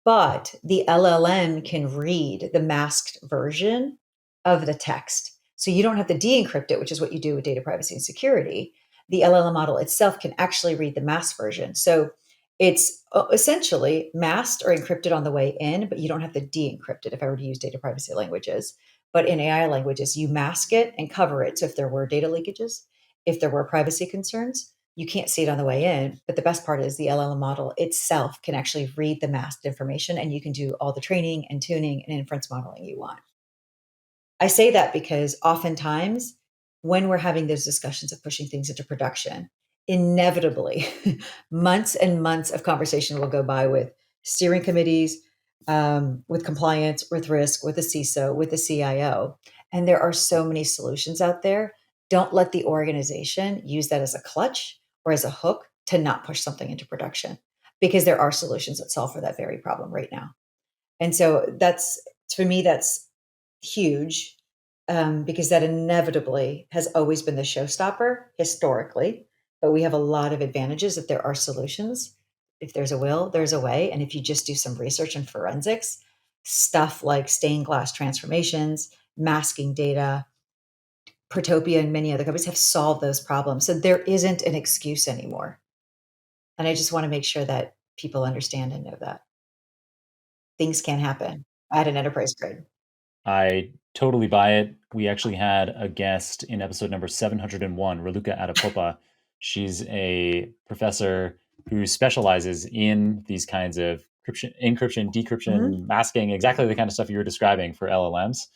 But the LLM can read the masked version of the text. So you don't have to de-encrypt it, which is what you do with data privacy and security. The LLM model itself can actually read the masked version. So it's essentially masked or encrypted on the way in, but you don't have to de-encrypt it if I were to use data privacy languages. But in AI languages, you mask it and cover it. So if there were data leakages, if there were privacy concerns, you can't see it on the way in. But the best part is the LLM model itself can actually read the masked information, and you can do all the training and tuning and inference modeling you want. I say that because oftentimes when we're having those discussions of pushing things into production, inevitably months and months of conversation will go by with steering committees, with compliance, with risk, with the CISO, with the CIO. And there are so many solutions out there. Don't let the organization use that as a clutch or as a hook to not push something into production, because there are solutions that solve for that very problem right now. And so that's, for me, that's huge, because that inevitably has always been the showstopper historically. But we have a lot of advantages that there are solutions. If there's a will, there's a way. And if you just do some research and forensics, stuff like stained glass transformations, masking data, Protopia and many other companies have solved those problems. So there isn't an excuse anymore. And I just want to make sure that people understand and know that things can happen at an enterprise grade. I totally buy it. We actually had a guest in episode number 701, Raluca Atapopa. She's a professor who specializes in these kinds of encryption, Mhm. decryption, masking, exactly the kind of stuff you were describing for LLMs.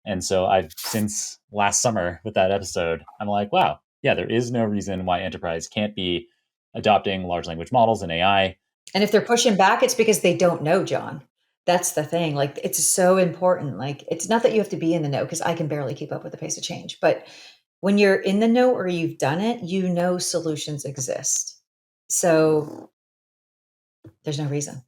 And so I've since last summer with that episode, I'm like, wow, yeah, there is no reason why enterprise can't be adopting large language models and AI. And if they're pushing back, it's because they don't know, John. That's the thing. Like, it's so important. Like, it's not that you have to be in the know, because I can barely keep up with the pace of change. But when you're in the know or you've done it, you know solutions exist. So there's no reason.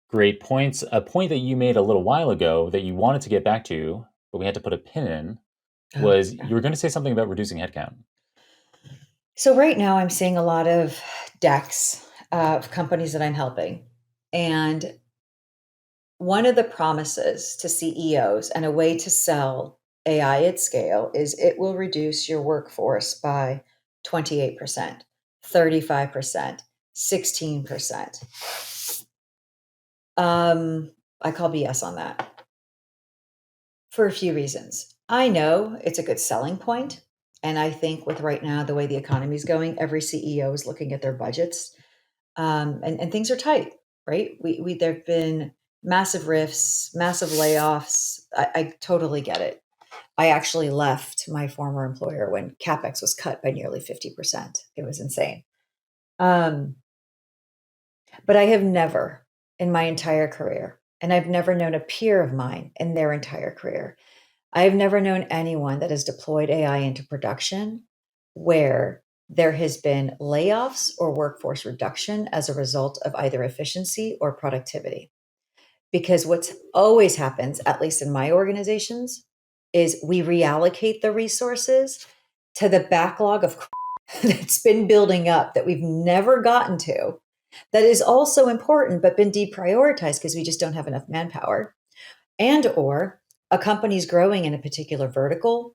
Great points. A point that you made a little while ago that you wanted to get back to, but we had to put a pin in, Oh, was yeah. you were going to say something about reducing headcount. So right now, I'm seeing a lot of decks of companies that I'm helping. And one of the promises to CEOs and a way to sell AI at scale is it will reduce your workforce by 28%, 35%, 16%. I call BS on that for a few reasons. I know it's a good selling point, and I think with right now the way the economy is going, every CEO is looking at their budgets, and things are tight, right? We there've been massive rifts, massive layoffs. I totally get it. I actually left my former employer when capex was cut by nearly 50%. It was insane. Um, but I have never, in my entire career, and I've never known a peer of mine in their entire career, I have never known anyone that has deployed AI into production where there has been layoffs or workforce reduction as a result of either efficiency or productivity. Because what's always happens, at least in my organizations, is we reallocate the resources to the backlog of that's been building up that we've never gotten to, that is also important but been deprioritized because we just don't have enough manpower, and or a company's growing in a particular vertical,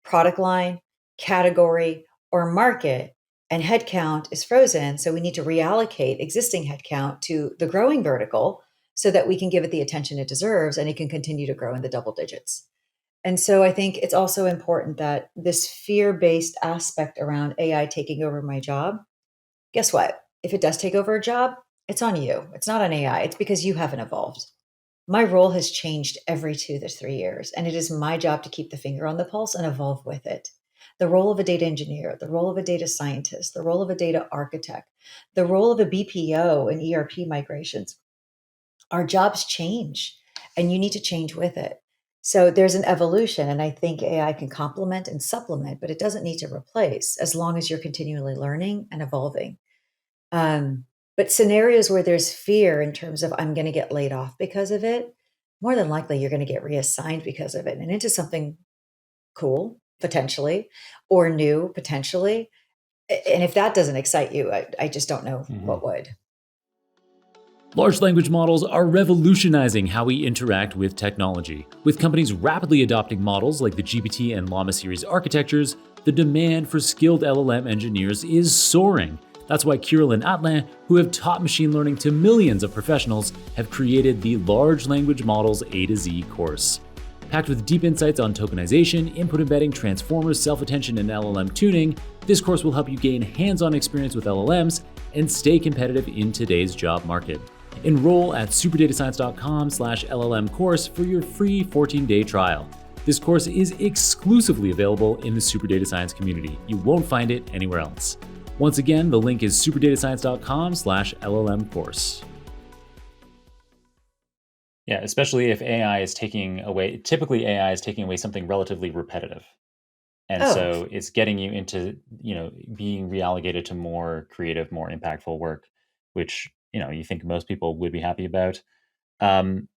product line, category, or market, and headcount is frozen. So we need to reallocate existing headcount to the growing vertical so that we can give it the attention it deserves and it can continue to grow in the double digits. And so I think it's also important that this fear based aspect around AI taking over my job, guess what? If it does take over a job, it's on you. It's not on AI. It's because you haven't evolved. My role has changed every 2 to 3 years, and it is my job to keep the finger on the pulse and evolve with it. The role of a data engineer, the role of a data scientist, the role of a data architect, the role of a BPO in ERP migrations, our jobs change, and you need to change with it. So there's an evolution, and I think AI can complement and supplement, but it doesn't need to replace as long as you're continually learning and evolving. Um, but scenarios where there's fear in terms of I'm going to get laid off because of it, more than likely you're going to get reassigned because of it and into something cool, potentially, or new, potentially. And if that doesn't excite you, I just don't know Mhm. what would. Large language models are revolutionizing how we interact with technology. With companies rapidly adopting models like the GPT and Llama series architectures, the demand for skilled LLM engineers is soaring. That's why Kirill and Atlan, who have taught machine learning to millions of professionals, have created the Large Language Models A to Z course. Packed with deep insights on tokenization, input embedding, transformers, self-attention, and LLM tuning, this course will help you gain hands-on experience with LLMs and stay competitive in today's job market. Enroll at superdatascience.com/LLM course for your free 14-day trial. This course is exclusively available in the Super Data Science community. You won't find it anywhere else. Once again, the link is superdatascience.com/LLM course. Yeah, especially if AI is taking away, typically AI is taking away something relatively repetitive. And Oh, so it's getting you into, being reallocated to more creative, more impactful work, which, you think most people would be happy about.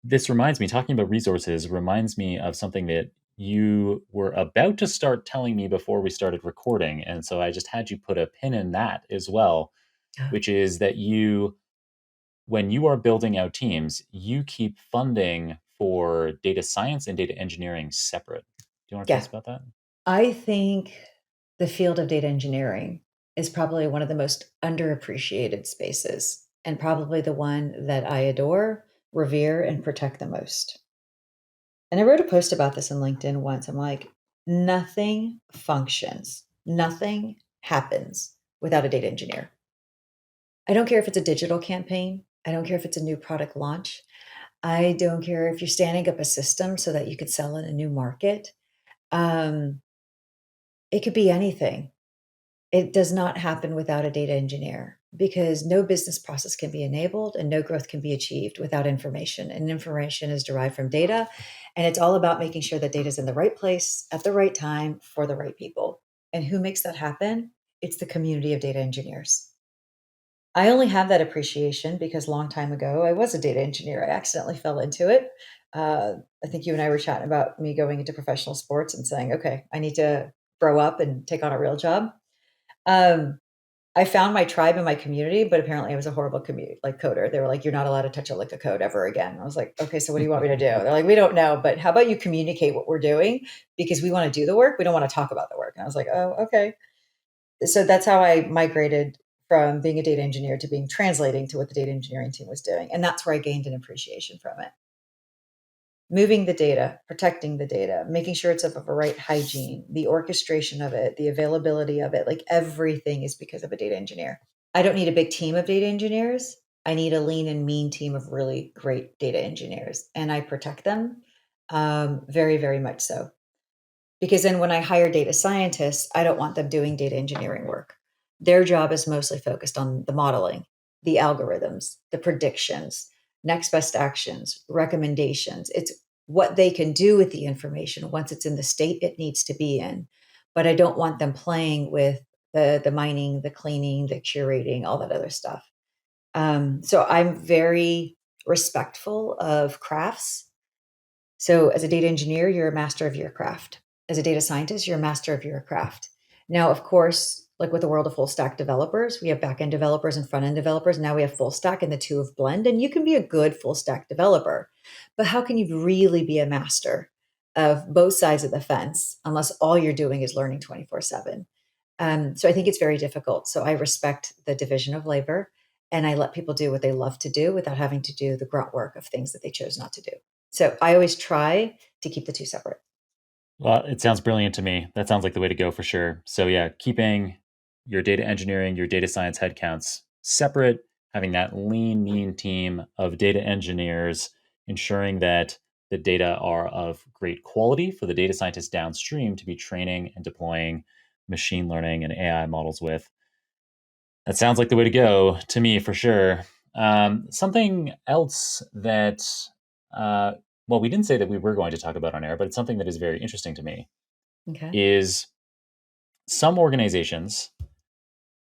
This reminds me, talking about resources reminds me of something that you were about to start telling me before we started recording. And so I just had you put a pin in that as well, oh, which is that when you are building out teams, you keep funding for data science and data engineering separate. Do you want to tell yeah. us about that? I think the field of data engineering is probably one of the most underappreciated spaces and probably the one that I adore, revere, and protect the most. And I wrote a post about this in LinkedIn once. I'm like, nothing functions, nothing happens without a data engineer. I don't care if it's a digital campaign, I don't care if it's a new product launch, I don't care if you're standing up a system so that you could sell in a new market. Um, it could be anything. It does not happen without a data engineer because no business process can be enabled and no growth can be achieved without information. And information is derived from data. And it's all about making sure that data is in the right place at the right time for the right people. And who makes that happen? It's the community of data engineers. I only have that appreciation because a long time ago, I was a data engineer. I accidentally fell into it. I think you and I were chatting about me going into professional sports and saying, okay, I need to grow up and take on a real job. Um, I found my tribe in my community, but apparently I was a horrible coder. They were like, "You're not allowed to touch a lick of code ever again." I was like, "Okay, so what do you want me to do?" They're like, "We don't know, but how about you communicate what we're doing because we want to do the work. We don't want to talk about the work." And I was like, "Oh, okay." So that's how I migrated from being a data engineer to being translating to what the data engineering team was doing, and that's where I gained an appreciation from it. Moving the data, protecting the data, making sure it's of the right hygiene, the orchestration of it, the availability of it, like everything is because of a data engineer. I don't need a big team of data engineers. I need a lean and mean team of really great data engineers, and I protect them very, very much so. Because then when I hire data scientists, I don't want them doing data engineering work. Their job is mostly focused on the modeling, the algorithms, the predictions, next best actions, recommendations. It's what they can do with the information once it's in the state it needs to be in. But I don't want them playing with the mining, the cleaning, the curating, all that other stuff. So I'm very respectful of crafts. So, as a data engineer, you're a master of your craft. As a data scientist, you're a master of your craft. Now, of course, like with the world of full stack developers, we have back end developers and front end developers. Now we have full stack, and the two have blend. And you can be a good full stack developer, but how can you really be a master of both sides of the fence unless all you're doing is learning 24/7? So I think it's very difficult. So I respect the division of labor and I let people do what they love to do without having to do the grunt work of things that they chose not to do. So I always try to keep the two separate. Well, it sounds brilliant to me. That sounds like the way to go for sure. So yeah, keeping your data engineering, your data science headcounts separate, having that lean, mean team of data engineers, ensuring that the data are of great quality for the data scientists downstream to be training and deploying machine learning and AI models with. That sounds like the way to go to me for sure. Something else that, uh, well, we didn't say that we were going to talk about on air, but it's something that is very interesting to me Okay. is some organizations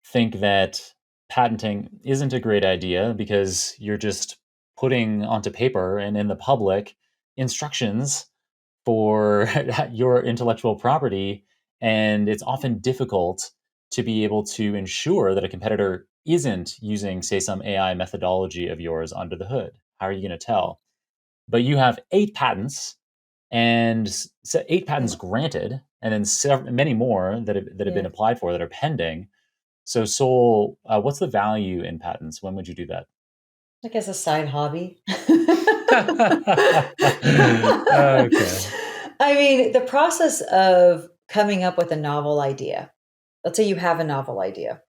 think that patenting isn't a great idea because you're just putting onto paper and in the public instructions for your intellectual property. And it's often difficult to be able to ensure that a competitor isn't using, say, some AI methodology of yours under the hood? How are you going to tell? But you have eight patents and eight patents Yeah. granted, and then many more that have been Yeah. applied for that are pending. So, Sol, what's the value in patents? When would you do that? Like as a side hobby. Okay. I mean, the process of coming up with a novel idea. Let's say you have a novel idea.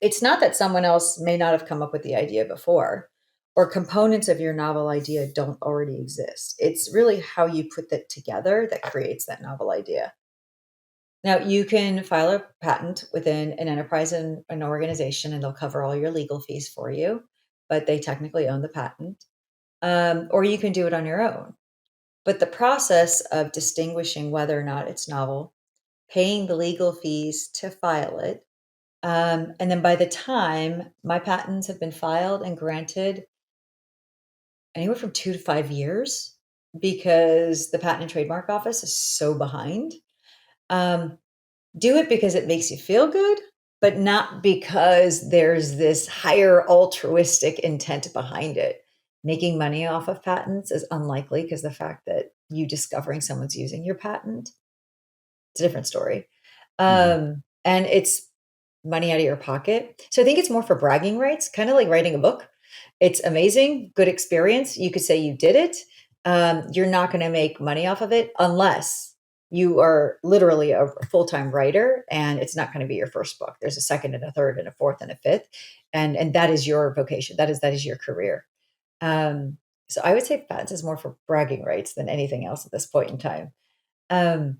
It's not that someone else may not have come up with the idea before, or components of your novel idea don't already exist. It's really how you put that together that creates that novel idea. Now, you can file a patent within an enterprise and an organization, and they'll cover all your legal fees for you, but they technically own the patent. Or you can do it on your own. But the process of distinguishing whether or not it's novel, paying the legal fees to file it, and then by the time my patents have been filed and granted, anywhere from 2 to 5 years, because the Patent and Trademark Office is so behind. Um, do it because it makes you feel good, but not because there's this higher altruistic intent behind it. Making money off of patents is unlikely because the fact that you discovering someone's using your patent, it's a different story. Mhm. And it's money out of your pocket. So I think it's more for bragging rights, kind of like writing a book. It's amazing, good experience. You could say you did it. You're not going to make money off of it unless you are literally a full time writer, and it's not going to be your first book. There's a second and a third and a fourth and a fifth, and that is your vocation. That is your career. Um, so I would say patents is more for bragging rights than anything else at this point in time. Um,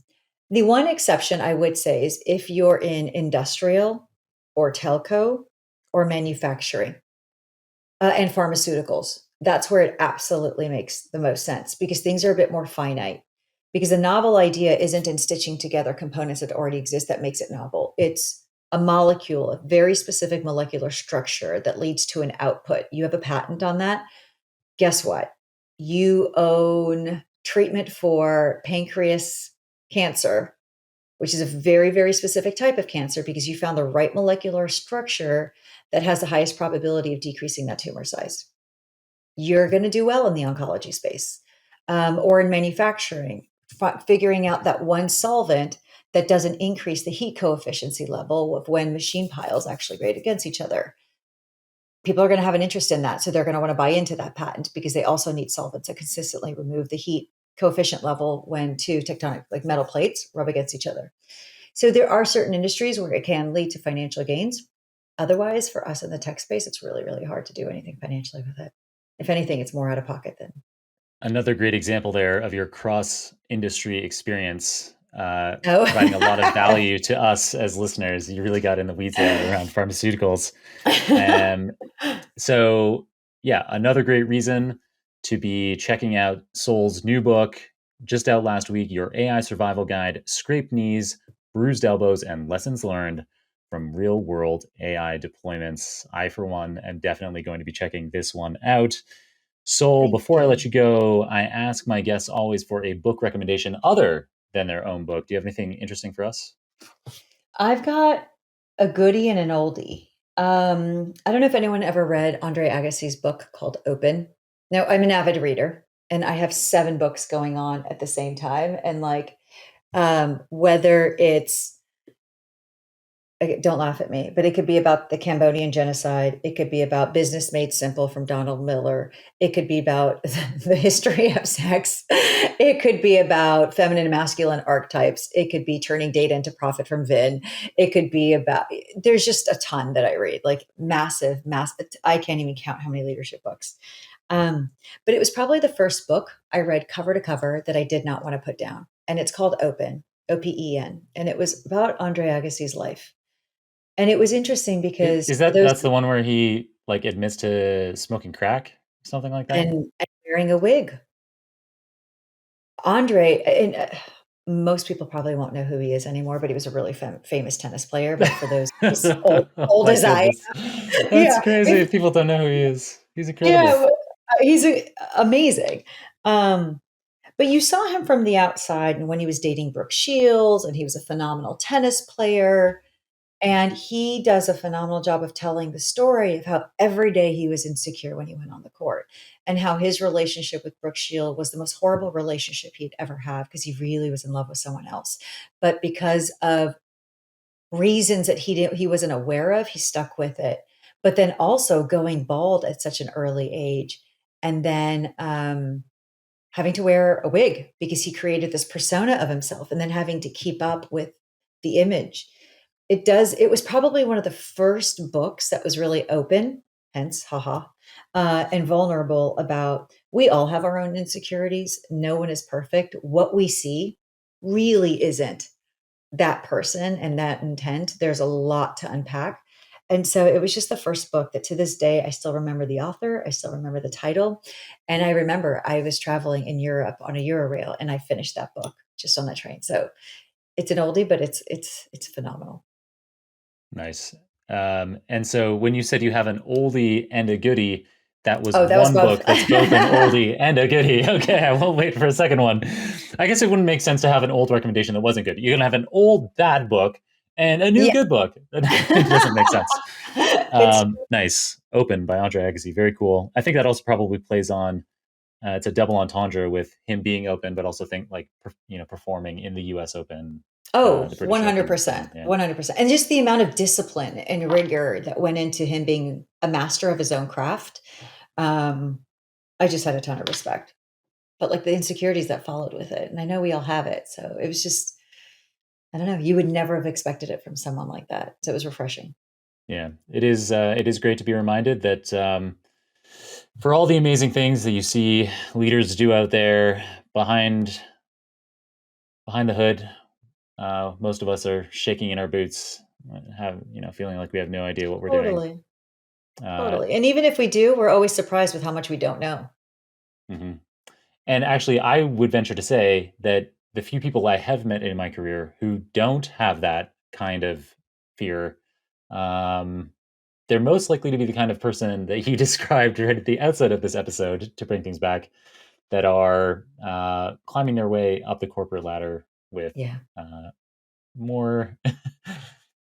the one exception I would say is if you're in industrial or telco or manufacturing and pharmaceuticals. That's where it absolutely makes the most sense because things are a bit more finite. Because a novel idea isn't in stitching together components that already exist that makes it novel. It's a molecule, a very specific molecular structure that leads to an output. You have a patent on that. Guess what? You own treatment for pancreas cancer, which is a very, very specific type of cancer because you found the right molecular structure that has the highest probability of decreasing that tumor size. You're going to do well in the oncology space or in manufacturing, figuring out that one solvent that doesn't increase the heat coefficient level of when machine piles actually grate against each other. People are going to have an interest in that. So they're going to want to buy into that patent because they also need solvents that consistently remove the heat coefficient level when two tectonic, like metal plates, rub against each other. So there are certain industries where it can lead to financial gains. Otherwise, for us in the tech space, it's really, really hard to do anything financially with it. If anything, it's more out of pocket than. Another great example there of your cross industry experience, Oh. providing a lot of value to us as listeners. You really got in the weeds there around pharmaceuticals. Um, so, yeah, another great reason to be checking out Sol's new book, just out last week, Your AI Survival Guide: Scraped Knees, Bruised Elbows, and Lessons Learned from Real World AI Deployments. I, for one, am definitely going to be checking this one out. Sol, Thank before I let you. you go, I ask my guests always for a book recommendation other than their own book. Do you have anything interesting for us? I've got a goodie and an oldie. I don't know if anyone ever read Andre Agassi's book called Open. Now, I'm an avid reader and I have 7 books going on at the same time. And like, whether it's okay, don't laugh at me, but it could be about the Cambodian genocide. It could be about Business Made Simple from Donald Miller. It could be about the history of sex. It could be about feminine and masculine archetypes. It could be turning data into profit from Vin. It could be about, there's just a ton that I read, like massive. I can't even count how many leadership books. Um, but it was probably the first book I read cover to cover that I did not want to put down. And it's called Open, Open. And it was about Andre Agassi's life. And it was interesting because Is for that those that's the one where he like admits to smoking crack, something like that? and wearing a wig. Andre, and most people probably won't know who he is anymore, but he was a really famous tennis player. But for those as Oh old my as I am, goodness. That's yeah, crazy if people don't know who he is. He's incredible. yeah, he's amazing. Um, but you saw him from the outside, and when he was dating Brooke Shields, and he was a phenomenal tennis player. And he does a phenomenal job of telling the story of how every day he was insecure when he went on the court, and how his relationship with Brooke Shield was the most horrible relationship he'd ever had because he really was in love with someone else. But because of reasons that he wasn't aware of, he stuck with it. But then also going bald at such an early age, and then having to wear a wig because he created this persona of himself, and then having to keep up with the image. It was probably one of the first books that was really open, hence haha, and vulnerable about, we all have our own insecurities, no one is perfect, what we see really isn't that person and that intent. There's a lot to unpack. And so it was just the first book that, to this day, I still remember the author, I still remember the title. And I remember I was traveling in Europe on a Eurorail and I finished that book just on that train. So it's an oldie, but it's phenomenal. Nice. And so when you said you have an oldie and a goodie, that was Oh, that was one both. book that's both an oldie and a goodie. Okay, I won't wait for a second one. I guess it wouldn't make sense to have an old recommendation that wasn't good. You're going to have an old bad book and a new Yeah. good book. It doesn't make sense. It's Nice. Open by Andre Agassi. Very cool. I think that also probably plays on, it's a double entendre with him being open, but also think like, performing in the US Open, Oh, the British Open. So 100%. yeah. 100%. And just the amount of discipline and rigor that went into him being a master of his own craft. Um, I just had a ton of respect. But like the insecurities that followed with it. And I know we all have it. So it was just, I don't know, you would never have expected it from someone like that. So it was refreshing. Yeah, it is. It is great to be reminded that, for all the amazing things that you see leaders do out there behind the hood, most of us are shaking in our boots, feeling like we have no idea what we're doing. Totally. Uh, Totally. And even if we do, we're always surprised with how much we don't know. mhm. And actually, I would venture to say that the few people I have met in my career who don't have that kind of fear, um, they're most likely to be the kind of person that you described right at the outset of this episode, to bring things back, that are climbing their way up the corporate ladder with Yeah. more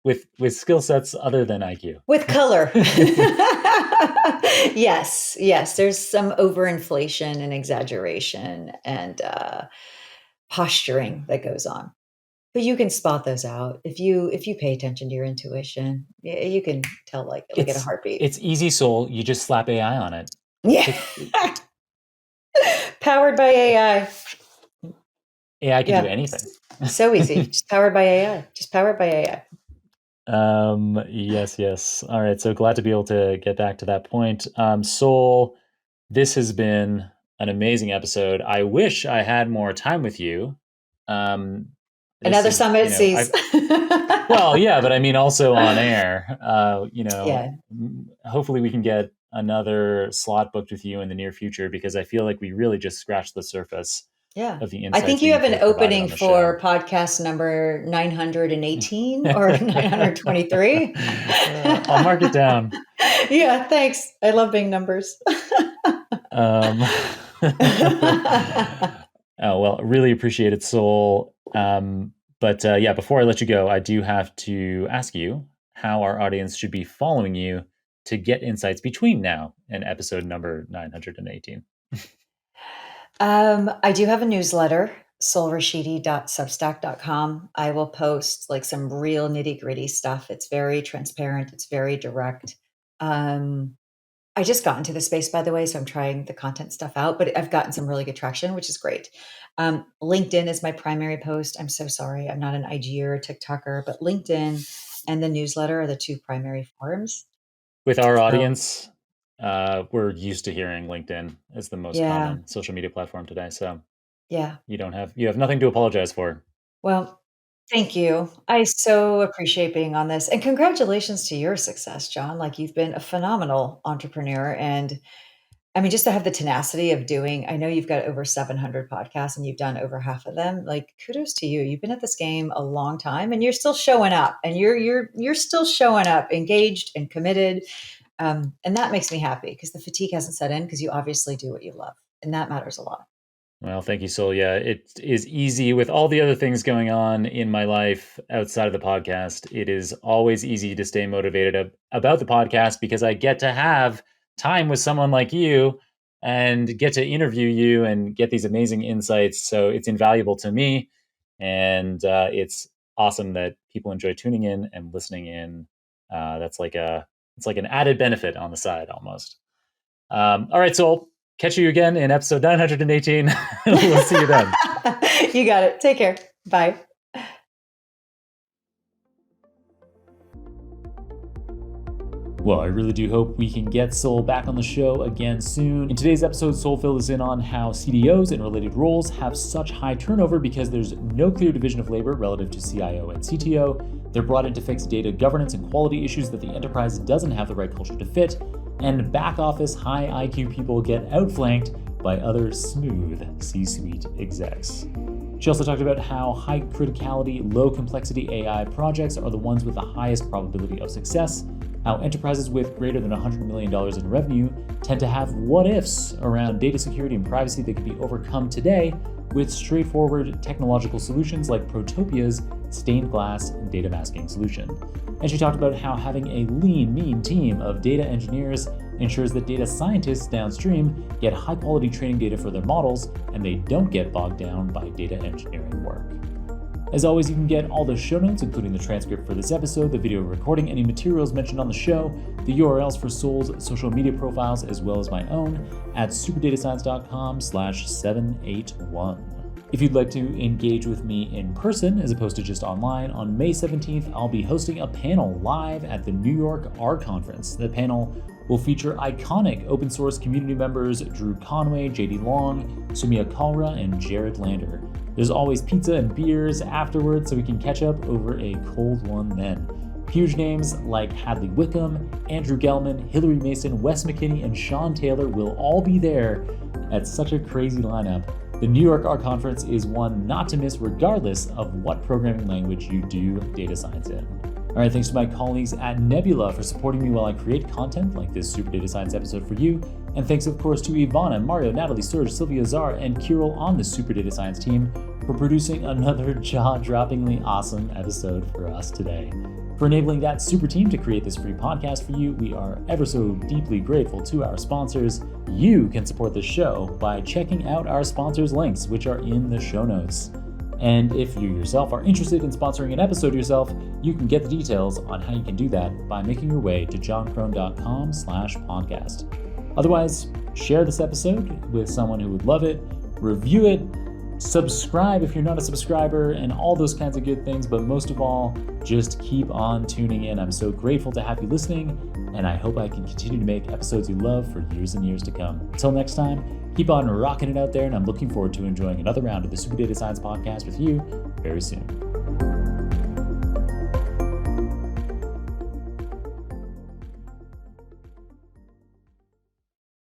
with skill sets other than IQ. With color. Yes. Yes. There's some overinflation and exaggeration and posturing that goes on. But you can spot those out if you pay attention to your intuition. You can tell like at a It's heartbeat. it's easy, Soul. You just slap AI on it. Yeah. It, Powered by AI. AI can do Yeah. anything. So easy. Just powered by AI. Just powered by AI. Yes, yes. All right. So glad to be able to get back to that point. Soul, this has been an amazing episode. I wish I had more time with you. This Another is, summit sees. well, yeah, but I mean also on air. Yeah. Hopefully we can get another slot booked with you in the near future, because I feel like we really just scratched the surface Yeah. of the I insights think that you you've have an both provided opening on the show. for podcast number 918 or 923. I'll mark it down. Yeah, thanks. I love being numbers. Um, oh, well, really appreciate it, Soul. But yeah, before I let you go, I do have to ask you how our audience should be following you to get insights between now and episode number 918. I do have a newsletter, solrashidi.substack.com. I will post like some real nitty gritty stuff. It's very transparent, it's very direct. Um, I just got into the space, by the way, so I'm trying the content stuff out, but I've gotten some really good traction, which is great. LinkedIn is my primary post. I'm so sorry. I'm not an IG or a TikToker, but LinkedIn and the newsletter are the two primary forums. With our So, audience, we're used to hearing LinkedIn as the most yeah, common social media platform today. So yeah. you have nothing to apologize for. Well, thank you. I so appreciate being on this. And congratulations to your success, John. Like you've been a phenomenal entrepreneur. And I mean, just to have the tenacity of doing, I know you've got over 700 podcasts and you've done over half of them. Like kudos to you. You've been at this game a long time and you're still showing up and you're still showing up engaged and committed. And that makes me happy because the fatigue hasn't set in because you obviously do what you love. And that matters a lot. Well, thank you, Sol. Yeah, it is easy with all the other things going on in my life outside of the podcast. It is always easy to stay motivated about the podcast because I get to have time with someone like you and get to interview you and get these amazing insights. So it's invaluable to me, and it's awesome that people enjoy tuning in and listening in. That's like a it's like an added benefit on the side almost. All right, Sol. Catch you again in episode 918. We'll see you then. You got it. Take care. Bye. Well, I really do hope we can get Sol back on the show again soon. In today's episode, Sol filled us in on how CDOs and related roles have such high turnover because there's no clear division of labor relative to CIO and CTO. They're brought in to fix data governance and quality issues that the enterprise doesn't have the right culture to fit. And back office high IQ people get outflanked by other smooth C-suite execs. She also talked about how high criticality, low complexity AI projects are the ones with the highest probability of success, how enterprises with greater than $100 million in revenue tend to have what-ifs around data security and privacy that can be overcome today with straightforward technological solutions like Protopia's stained glass data masking solution. And she talked about how having a lean, mean team of data engineers ensures that data scientists downstream get high-quality training data for their models and they don't get bogged down by data engineering work. As always, you can get all the show notes, including the transcript for this episode, the video recording, any materials mentioned on the show, the URLs for Sol's social media profiles, as well as my own, at superdatascience.com/781. If you'd like to engage with me in person, as opposed to just online, on May 17th, I'll be hosting a panel live at the New York R Conference. The panel will feature iconic open source community members Drew Conway, JD Long, Sumia Kalra, and Jared Lander. There's always pizza and beers afterwards, so we can catch up over a cold one then. Huge names like Hadley Wickham, Andrew Gelman, Hillary Mason, Wes McKinney, and Sean Taylor will all be there at such a crazy lineup. The New York R Conference is one not to miss regardless of what programming language you do data science in. All right, thanks to my colleagues at Nebula for supporting me while I create content like this Super Data Science episode for you. And thanks, of course, to Ivana, Mario, Natalie, Serge, Sylvia, Zar, and Kirill on the Super Data Science team for producing another jaw-droppingly awesome episode for us today. For enabling that super team to create this free podcast for you, we are ever so deeply grateful to our sponsors. You can support the show by checking out our sponsors' links, which are in the show notes. And if you yourself are interested in sponsoring an episode yourself, you can get the details on how you can do that by making your way to johnkrohn.com/podcast. Otherwise, share this episode with someone who would love it, review it, subscribe if you're not a subscriber, and all those kinds of good things. But most of all, just keep on tuning in. I'm so grateful to have you listening, and I hope I can continue to make episodes you love for years and years to come. Until next time, keep on rocking it out there, and I'm looking forward to enjoying another round of the Super Data Science podcast with you very soon.